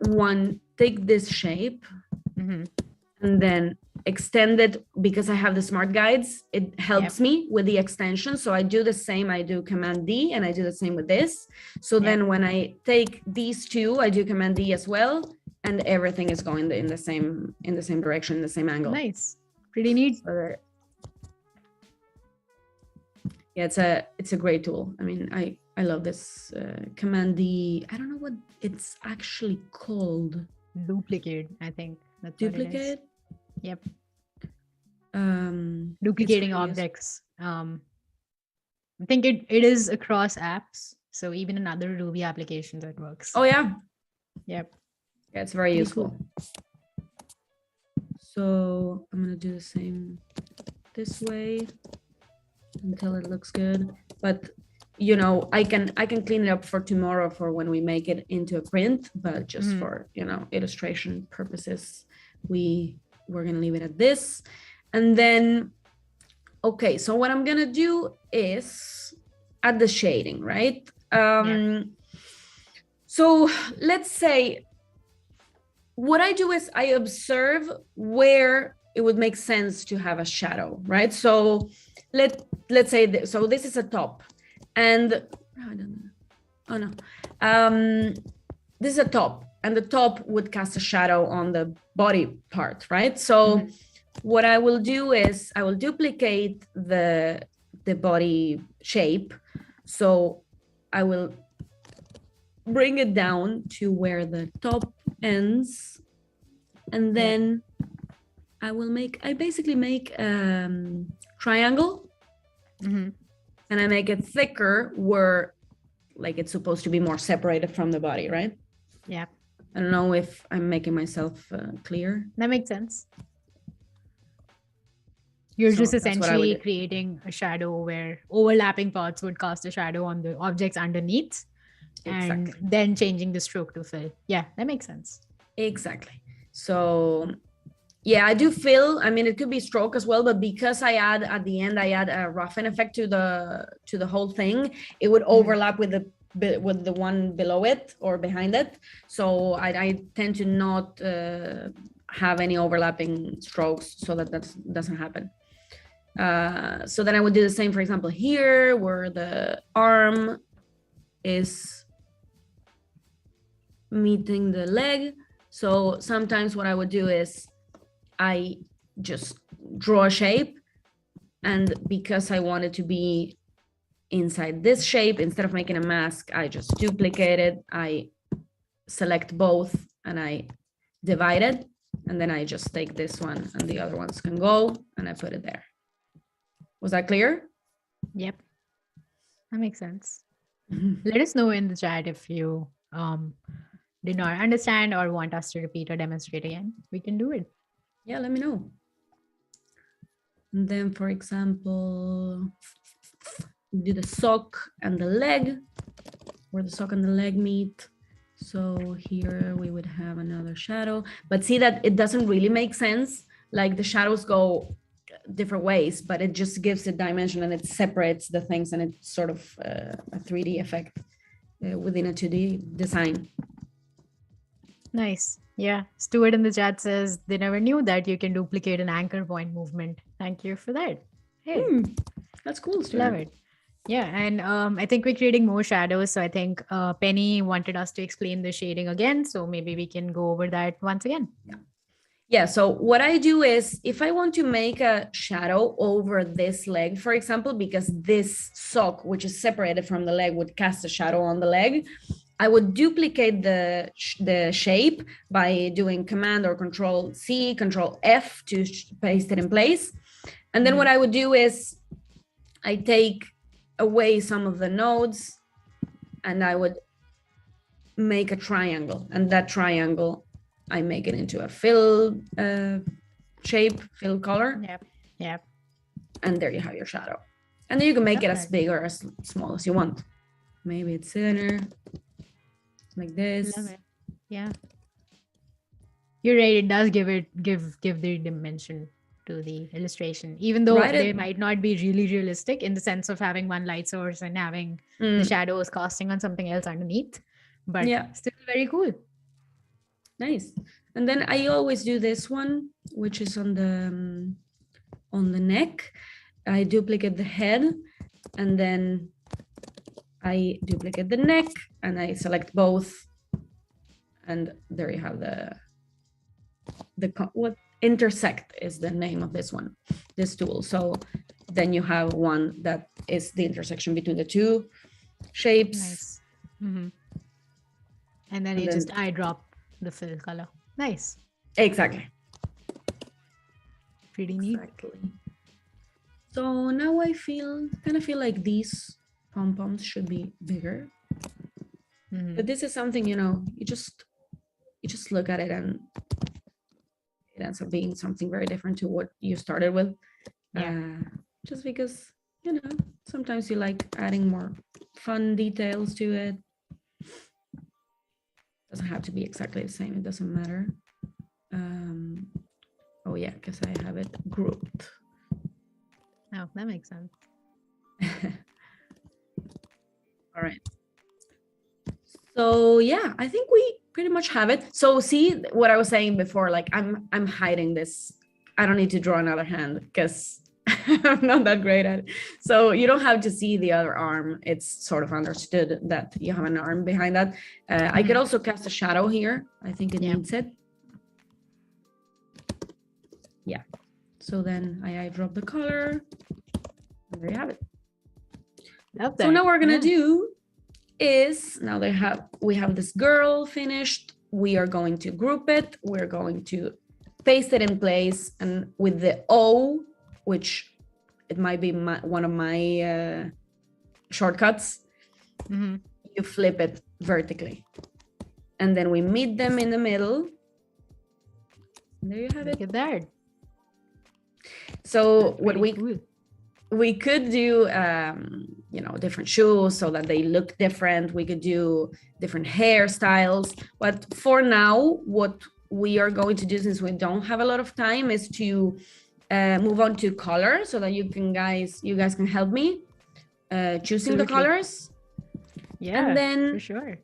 this shape and then extend it, because I have the smart guides. It helps me with the extension. So I do the same. I do Command D and I do the same with this. So then when I take these two, I do Command D as well, and everything is going in the same direction, the same angle. Nice. Pretty neat. Yeah, it's a great tool. I mean, I love this Command D. I don't know what it's actually called. Duplicate, I think. That's Duplicate? Yep. Duplicating objects. I think it is across apps. So even in other Ruby applications, it works. Oh yeah. Yep. Yeah, it's very useful. So I'm gonna do the same this way until it looks good. But you know, I can clean it up for tomorrow for when we make it into a print, but just for, you know, illustration purposes, we're gonna leave it at this. And then, okay, so what I'm gonna do is add the shading, right? So let's say what I do is I observe where it would make sense to have a shadow, right? So let's say so this is a top, and I don't know. Oh no, this is a top, and the top would cast a shadow on the body part, right? So what I will do is I will duplicate the body shape. So I will bring it down to where the top ends, and then I basically make triangle, and I make it thicker where like it's supposed to be more separated from the body, right? Yeah. I don't know if I'm making myself clear. That makes sense. You're So just that's what I would essentially do. creating a shadow where overlapping parts would cast a shadow on the objects underneath and Exactly. then changing the stroke to fill. Yeah, that makes sense. Exactly. So yeah, I do fill. I mean, it could be stroke as well, but because I add at the end, I add a roughen effect to the whole thing, it would overlap with the one below it or behind it. So I tend to not have any overlapping strokes so that doesn't happen. So then I would do the same, for example, here where the arm is meeting the leg. So sometimes what I would do is I just draw a shape, and because I want it to be inside this shape, instead of making a mask, I just duplicate it, I select both and I divide it, and then I just take this one and the other ones can go, and I put it there. Was that clear? Yep. That makes sense. Let us know in the chat if you did not understand or want us to repeat or demonstrate again. We can do it. Yeah, let me know. And then, for example, do the sock and the leg, where the sock and the leg meet. So here we would have another shadow, but see that it doesn't really make sense. Like the shadows go different ways, but it just gives a dimension and it separates the things, and it's sort of a 3D effect within a 2D design. Nice. Yeah. Stuart in the chat says they never knew that you can duplicate an anchor point movement. Thank you for that. Hey, That's cool, Stuart. love it. Yeah, and I think we're creating more shadows. So I think Penny wanted us to explain the shading again. So maybe we can go over that once again. Yeah, so what I do is if I want to make a shadow over this leg, for example, because this sock, which is separated from the leg, would cast a shadow on the leg, I would duplicate the shape by doing Command or Control C, Control F to paste it in place. And then what I would do is I take away some of the nodes and I would make a triangle, and that triangle I make it into a fill shape, fill color. Yep. And there you have your shadow. And then you can make it as big or as small as you want. Maybe it's thinner, like this. Love it. Yeah. You're right. It does give the dimension to the illustration, even though they might not be really realistic in the sense of having one light source and having the shadows casting on something else underneath. But still very cool. Nice. And then I always do this one, which is on the neck. I duplicate the head, and then I duplicate the neck, and I select both, and there you have what intersect is the name of this tool. So then you have one that is the intersection between the two shapes. Nice. And then you just eyedrop the fill color. Nice. Exactly. Pretty neat. Exactly. So now I kind of feel like these pom-poms should be bigger. But this is something, you just look at it and it ends up being something very different to what you started with. Just because, sometimes you like adding more fun details to it. Doesn't have to be exactly the same. It doesn't matter. Oh yeah, because I have it grouped. Oh, that makes sense. All right. So yeah, I think we pretty much have it. So see what I was saying before, like I'm hiding this. I don't need to draw another hand because I'm not that great at it. So you don't have to see the other arm. It's sort of understood that you have an arm behind that. I could also cast a shadow here. I think it needs it. Yeah. So then I drop the color. And there you have it. Love that. So now what we're gonna do is we have this girl finished. We are going to group it. We're going to paste it in place, and with the O, which it might be one of my shortcuts, you flip it vertically. And then we meet them in the middle. There you have it. Look at that. So That's what cool. we could do, you know, different shoes so that they look different. We could do different hairstyles. But for now, what we are going to do, since we don't have a lot of time, is to move on to color so that you guys can help me choosing the colors. Yeah, and then for sure.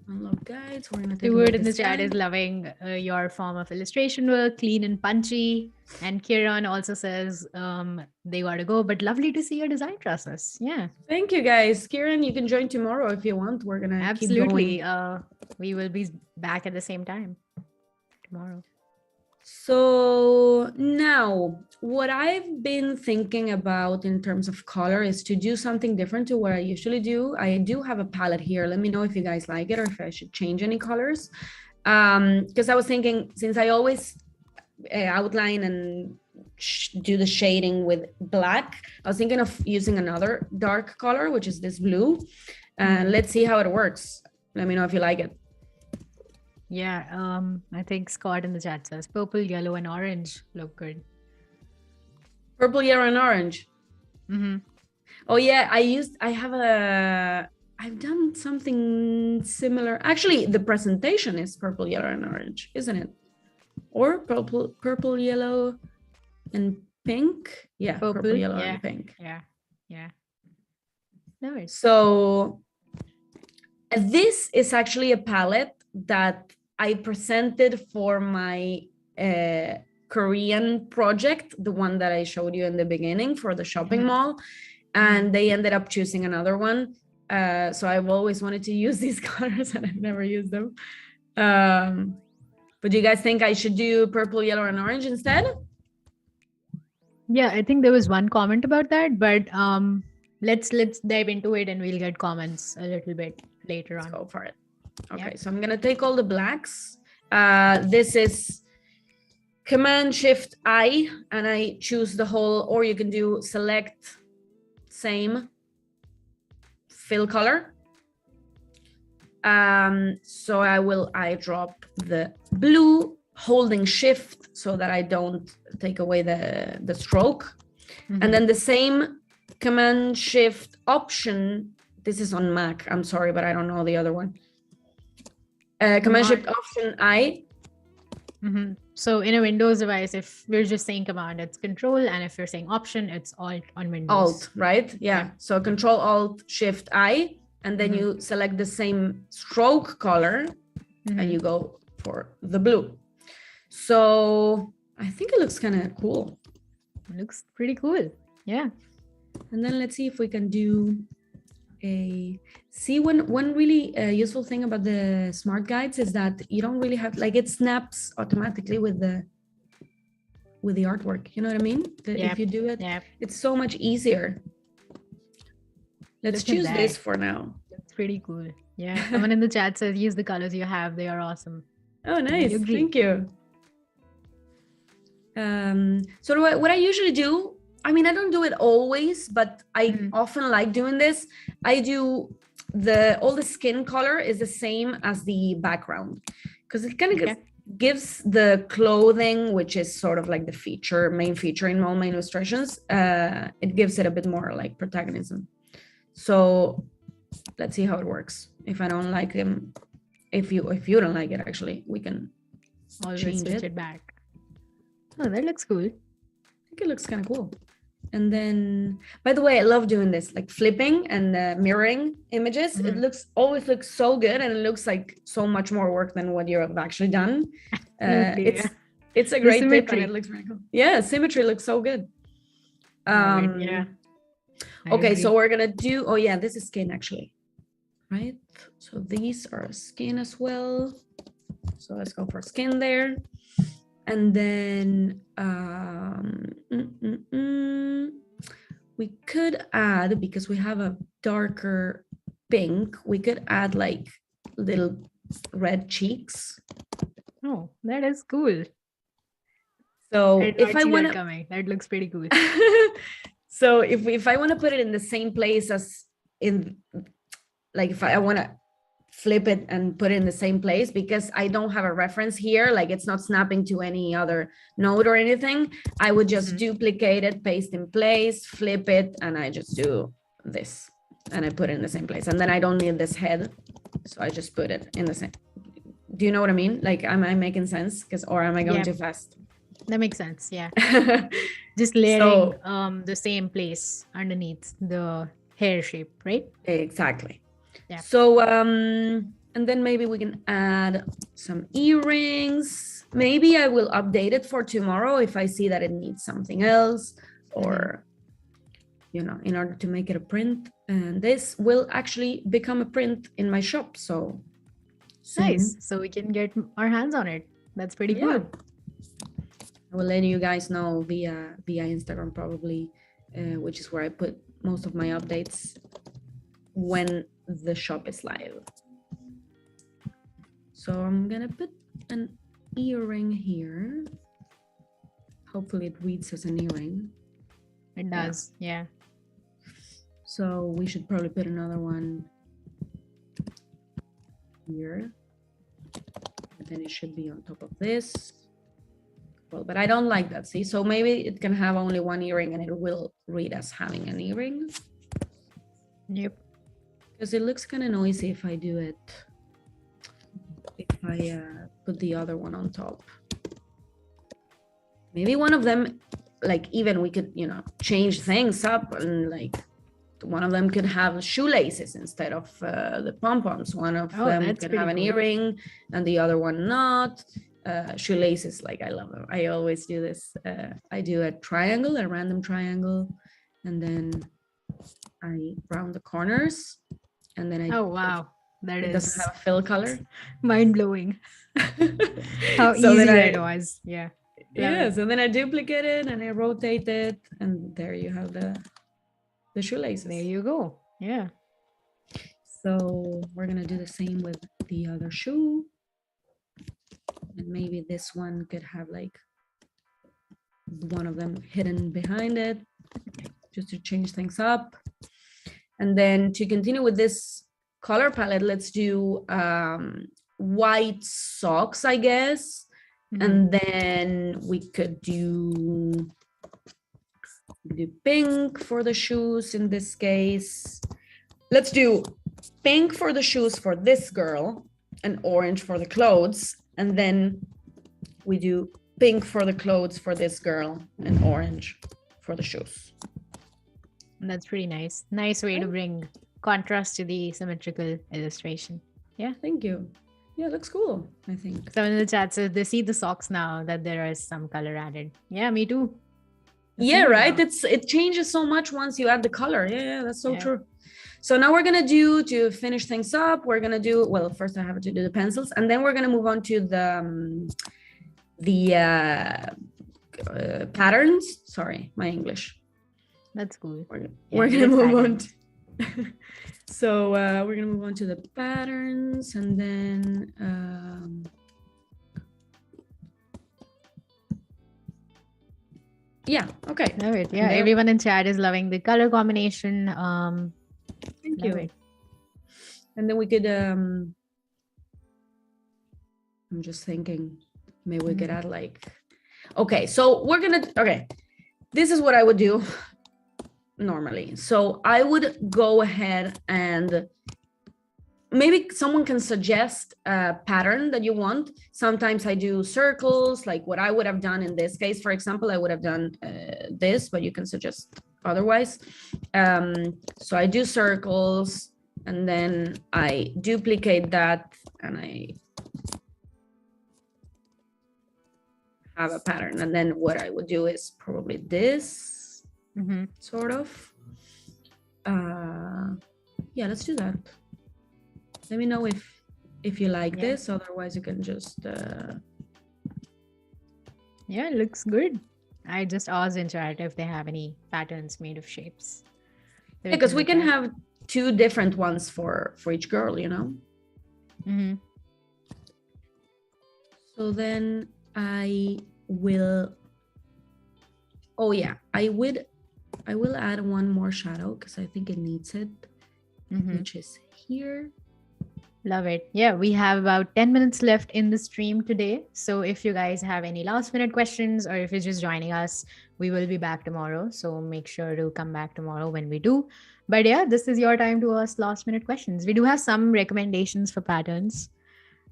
Unlock guides. We're gonna take Stuart in the chat is loving your form of illustration work, clean and punchy. And Kiran also says they gotta go, but lovely to see your design process. Yeah. Thank you guys. Kiran, you can join tomorrow if you want. We're gonna keep going. We will be back at the same time tomorrow. So now what I've been thinking about in terms of color is to do something different to what I usually do. I do have a palette here. Let me know if you guys like it or if I should change any colors. Because I was thinking, since I always outline and do the shading with black, I was thinking of using another dark color, which is this blue. And let's see how it works. Let me know if you like it. Yeah, I think Scott in the chat says purple, yellow, and orange look good. Purple, yellow, and orange. Oh yeah, I've done something similar. Actually, the presentation is purple, yellow, and orange, isn't it? Or purple, yellow, and pink. Yeah, purple, yellow, and pink. Yeah. No, so this is actually a palette that I presented for my Korean project, the one that I showed you in the beginning for the shopping mall, and they ended up choosing another one. So I've always wanted to use these colors and I've never used them. But do you guys think I should do purple, yellow, and orange instead? Yeah, I think there was one comment about that, but let's dive into it and we'll get comments a little bit later on. Let's go for it. Okay, so I'm gonna take all the blacks. This is Command-Shift-I, and I choose the whole, or you can do select, same, fill color. So I drop the blue, holding Shift so that I don't take away the stroke. And then the same Command-Shift-Option. This is on Mac. I'm sorry, but I don't know the other one. Command-Shift-Option-I. So in a Windows device, if we're just saying command, it's control. And if you're saying option, it's alt on Windows. Alt, right? Yeah. So Control-Alt-Shift-I. And then you select the same stroke color and you go for the blue. So I think it looks kind of cool. It looks pretty cool. Yeah. And then let's see if we can do one really useful thing about the smart guides is that you don't really have, like, it snaps automatically with the artwork. You know what I mean? If you do it, it's so much easier. Let's choose this for now. It's pretty cool. Yeah. Someone in the chat says use the colors you have. They are awesome. Oh, nice. Thank you. So what I usually do, I mean, I don't do it always, but I often like doing this. I do all the skin color is the same as the background because it kind of gives the clothing, which is sort of like the main feature in all my illustrations. It gives it a bit more like protagonism. So let's see how it works. If I don't like them, if you don't like it, actually, we can always switch it back. Oh, that looks cool. I think it looks kind of cool. And then, by the way, I love doing this, like flipping and mirroring images. It always looks so good, and it looks like so much more work than what you have actually done. It's a great tip, and it looks very cool. Yeah, symmetry looks so good. Okay, so we're gonna do. Oh yeah, this is skin actually, right? So these are skin as well. So let's go for skin there. And then we could add, because we have a darker pink, we could add like little red cheeks. Oh, that is cool. So if I want that looks pretty cool. So if I want to put it in the same place as in, like if I want to flip it and put it in the same place, because I don't have a reference here, like it's not snapping to any other node or anything, I would just duplicate it, paste in place, flip it, and I just do this and I put it in the same place. And then I don't need this head, so I just put it in the same. Do you know what I mean? Like, am I making sense? Or am I going too fast? That makes sense. Yeah. Just layering the same place underneath the hair shape, right? Exactly. Yeah. So and then maybe we can add some earrings. Maybe I will update it for tomorrow if I see that it needs something else, or you know, in order to make it a print. And this will actually become a print in my shop. So nice. So we can get our hands on it. That's pretty cool. I will let you guys know via Instagram probably, which is where I put most of my updates when the shop is live. So I'm gonna put an earring here. Hopefully it reads as an earring. It does, yeah. So we should probably put another one here. And then it should be on top of this. Well, but I don't like that, see? So maybe it can have only one earring and it will read as having an earring. Yep. Because it looks kind of noisy if I do it. If I put the other one on top. Maybe one of them, like even we could, you know, change things up, and like one of them could have shoelaces instead of the pom-poms. One of them could have an earring and the other one not. Shoelaces, like I love them. I always do this. I do a triangle, a random triangle, and then I round the corners, and then I it doesn't have a fill color. Mind-blowing. How easy it was. Yeah. So then I duplicate it and I rotate it, and there you have the shoelaces. There you go. Yeah. So we're gonna do the same with the other shoe. And maybe this one could have like one of them hidden behind it, just to change things up. And then to continue with this color palette, let's do white socks, I guess. And then we could do pink for the shoes in this case. Let's do pink for the shoes for this girl and orange for the clothes. And then we do pink for the clothes for this girl and orange for the shoes. That's pretty nice. Nice way to bring contrast to the symmetrical illustration. Yeah. Thank you. Yeah, it looks cool, I think. Someone in the chat says they see the socks now that there is some color added. Yeah, me too. Yeah, right. It changes so much once you add the color. Yeah, that's so true. So now we're gonna do, to finish things up, we're gonna do, well, first I have to do the pencils, and then we're gonna move on to the patterns. Sorry, my English. That's cool. We're gonna move on. So we're gonna move on to the patterns, and then yeah, okay. Love it. Yeah, everyone in chat is loving the color combination. Thank you. And then we could I'm just thinking maybe we could add like, okay, so we're gonna, okay, this is what I would do normally. So I would go ahead and maybe someone can suggest a pattern that you want. Sometimes I do circles, like what I would have done in this case. For example, I would have done this, but you can suggest otherwise. So I do circles, and then I duplicate that, and I have a pattern. And then what I would do is probably this. Sort of. Yeah, let's do that. Let me know if you like this. Otherwise, you can just. Yeah, it looks good. I just asked in chat if they have any patterns made of shapes. Because we can have two different ones for each girl, you know. So then I will. Oh yeah, I I will add one more shadow because I think it needs it, which is here. Love it. Yeah, we have about 10 minutes left in the stream today. So if you guys have any last minute questions or if you're just joining us, we will be back tomorrow. So make sure to come back tomorrow when we do. But yeah, this is your time to ask last minute questions. We do have some recommendations for patterns.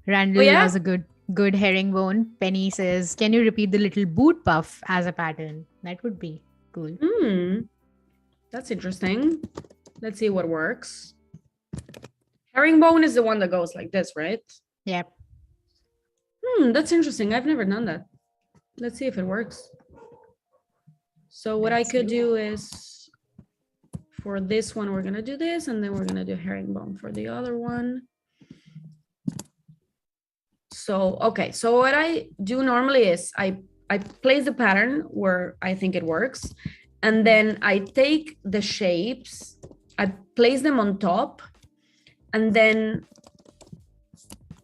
Randall has a good herringbone. Penny says, can you repeat the little boot puff as a pattern? That would be cool. That's interesting. Let's see what works. Herringbone is the one that goes like this, right? Yep. That's interesting. I've never done that. Let's see if it works. So what I could do is, for this one, we're gonna do this, and then we're gonna do herringbone for the other one. So, okay, so what I do normally is I place the pattern where I think it works, and then I take the shapes, I place them on top, and then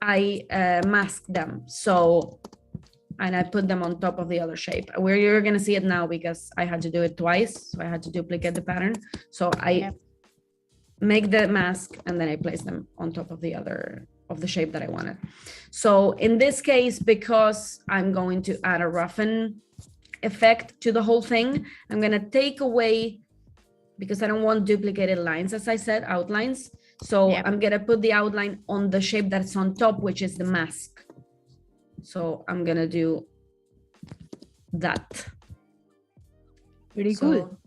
I mask them. So, and I put them on top of the other shape. Where you're gonna see it now because I had to do it twice. So I had to duplicate the pattern. So I make the mask and then I place them on top of the other, of the shape that I wanted. So in this case, because I'm going to add a roughen effect to the whole thing, I'm gonna take away, because I don't want duplicated lines, as I said, outlines. So I'm gonna put the outline on the shape that's on top, which is the mask. So I'm gonna do that. Pretty cool.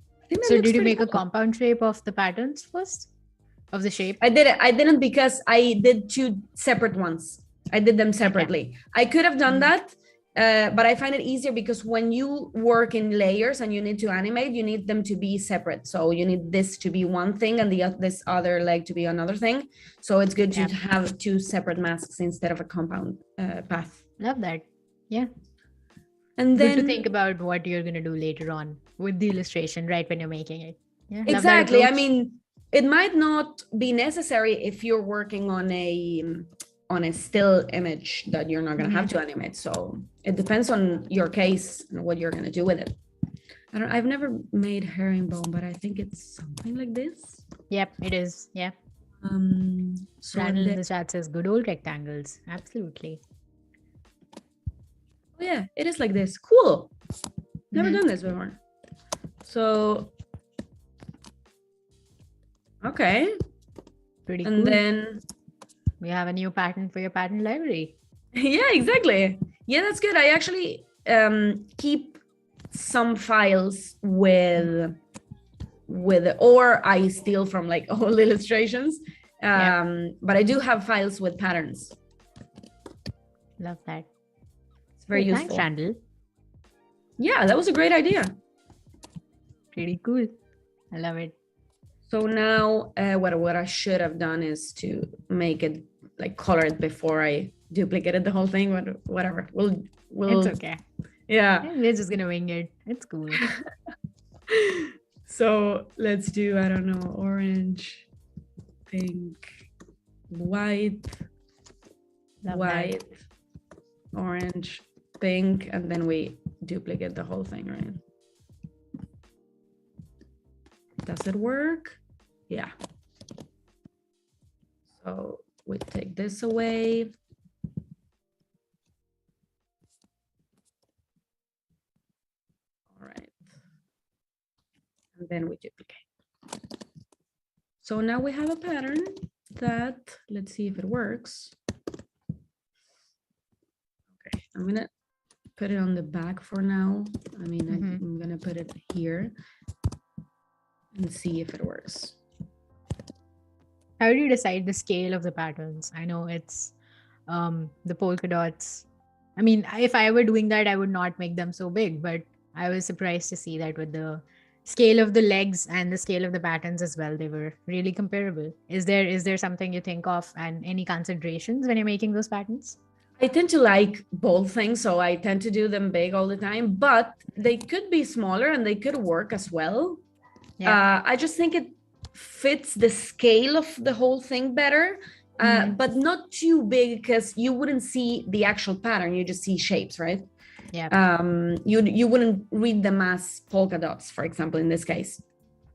So did you make a compound shape of the patterns first? Of the shape? I didn't because I did two separate ones. I did them separately. I could have done that, but I find it easier because when you work in layers and you need to animate, you need them to be separate. So you need this to be one thing and this other leg to be another thing. So it's good to have two separate masks instead of a compound path. Love that. Yeah. And then good to think about what you're going to do later on with the illustration, right, when you're making it. Yeah. Exactly. I mean, it might not be necessary if you're working on a still image that you're not going to have to animate. So it depends on your case and what you're going to do with it. I've never made herringbone, but I think it's something like this. Yep, it is. Yeah. So Randall in the chat says good old rectangles. Absolutely. Oh yeah, it is like this. Cool. Never done this before. So okay. Pretty cool. And then we have a new pattern for your pattern library. Yeah, exactly. Yeah, that's good. I actually keep some files with or I steal from like old illustrations. But I do have files with patterns. Love that. It's very useful. Thanks, Randall. Yeah, that was a great idea. Pretty cool. I love it. So now what I should have done is to make it like colored before I duplicated the whole thing, but whatever. We'll It's okay. Yeah. We're just gonna wing it. It's cool. So let's do, I don't know, orange, pink, white, orange, pink, and then we duplicate the whole thing, right? Does it work? Yeah. So we take this away. All right. And then we duplicate. So now we have a pattern that, let's see if it works. Okay, I'm gonna put it on the back for now. I mean, I'm gonna put it here and see if it works. How do you decide the scale of the patterns? I know it's the polka dots. I mean, if I were doing that, I would not make them so big, but I was surprised to see that with the scale of the legs and the scale of the patterns as well, they were really comparable. Is there something you think of and any considerations when you're making those patterns? I tend to like both things, so I tend to do them big all the time, but they could be smaller and they could work as well. Yeah. I just think it fits the scale of the whole thing better, but not too big because you wouldn't see the actual pattern. You just see shapes, right? Yeah. You wouldn't read them as polka dots, for example, in this case.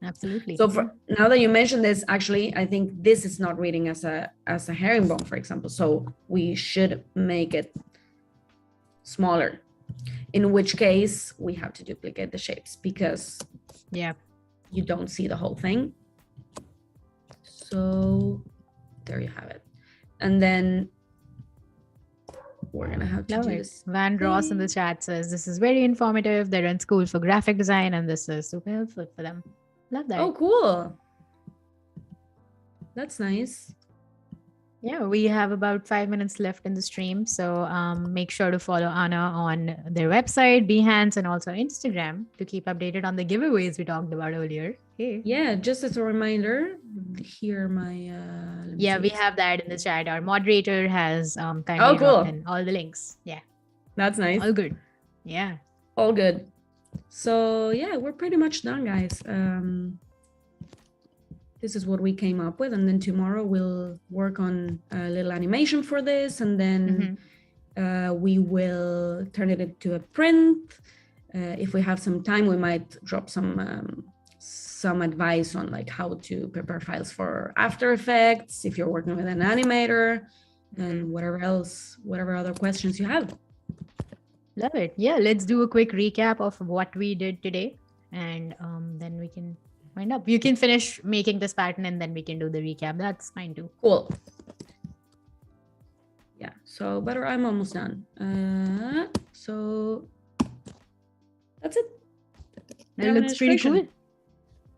Absolutely. So now that you mentioned this, actually, I think this is not reading as a herringbone, for example. So we should make it smaller, in which case we have to duplicate the shapes because you don't see the whole thing. So there you have it. And then we're gonna have to do this. Van Ross in the chat says this is very informative. They're in school for graphic design and this is super helpful for them. Love that. Oh, cool. That's nice. Yeah, we have about 5 minutes left in the stream. So make sure to follow Ana on their website, Behance, and also Instagram to keep updated on the giveaways we talked about earlier. Hey. Yeah, just as a reminder, here my... we have that in the chat. Our moderator has kindly dropped in all the links. Yeah. That's nice. All good. Yeah. All good. So yeah, we're pretty much done, guys. This is what we came up with, and then tomorrow we'll work on a little animation for this, and then we will turn it into a print. If we have some time, we might drop some advice on like how to prepare files for After Effects if you're working with an animator, and whatever other questions you have. Love it. Yeah, let's do a quick recap of what we did today, and then we can wind up. You can finish making this pattern and then we can do the recap. That's fine too. Cool. Yeah, so better, I'm almost done. So that's it. That looks pretty cool.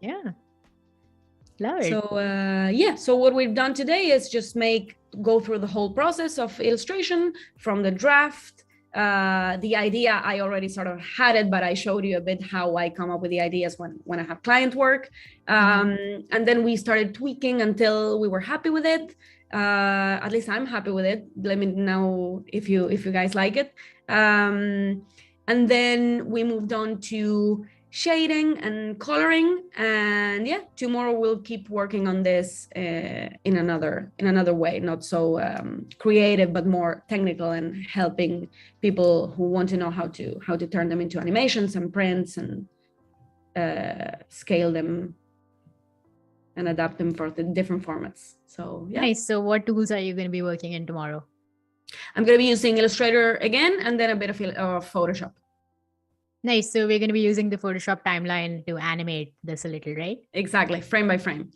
Yeah. Love it. So so what we've done today is just go through the whole process of illustration from the draft. The idea, I already sort of had it, but I showed you a bit how I come up with the ideas when I have client work. And then we started tweaking until we were happy with it. At least I'm happy with it. Let me know if you guys like it. And then we moved on to shading and coloring, and yeah, tomorrow we'll keep working on this in another way, not so creative but more technical, and helping people who want to know how to turn them into animations and prints and scale them and adapt them for the different formats. So yeah. Nice. So what tools are you going to be working in tomorrow? I'm going to be using Illustrator again, and then a bit of Photoshop. Nice. So we're going to be using the Photoshop timeline to animate this a little, right? Exactly. Frame by frame.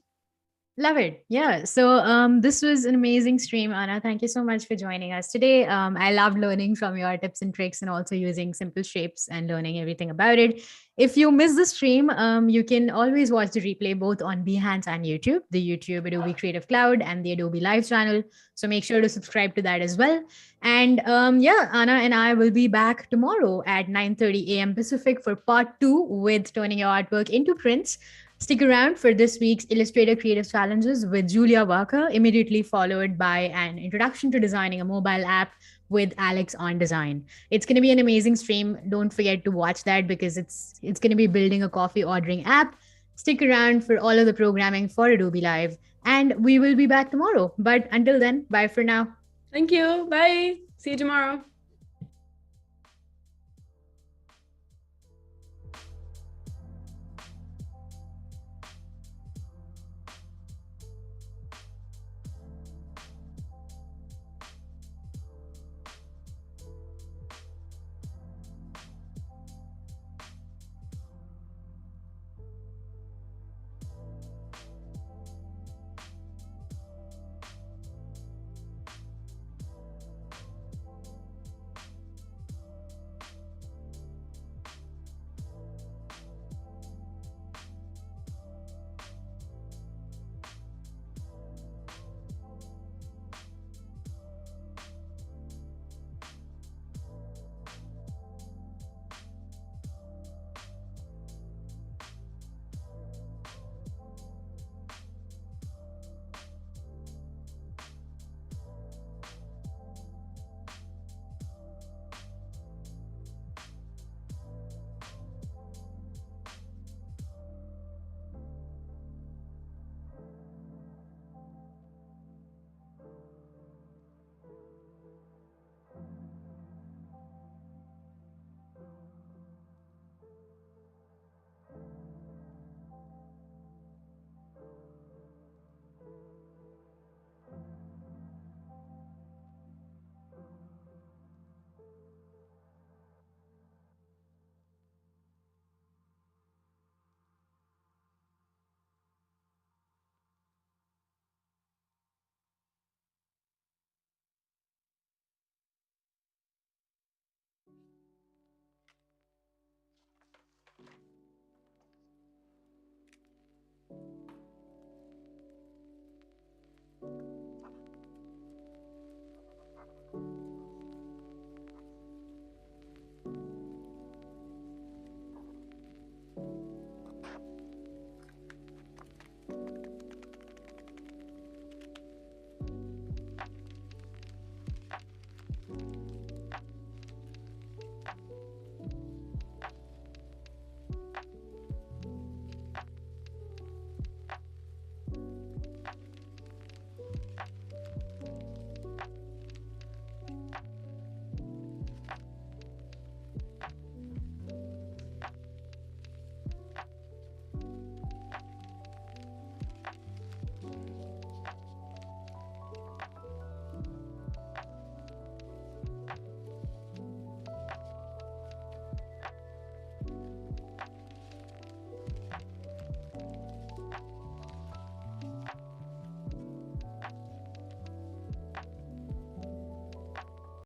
Love it. Yeah. So this was an amazing stream, Ana. Thank you so much for joining us today. I loved learning from your tips and tricks and also using simple shapes and learning everything about it. If you missed the stream, you can always watch the replay both on Behance and YouTube, the YouTube Adobe Creative Cloud and the Adobe Live channel. So make sure to subscribe to that as well. And Ana and I will be back tomorrow at 9:30 a.m. Pacific for part 2 with turning your artwork into prints. Stick around for this week's Illustrator Creative Challenges with Julia Walker, immediately followed by an introduction to designing a mobile app with Alex on design. It's going to be an amazing stream. Don't forget to watch that because it's going to be building a coffee ordering app. Stick around for all of the programming for Adobe Live, and we will be back tomorrow. But until then, bye for now. Thank you. Bye. See you tomorrow.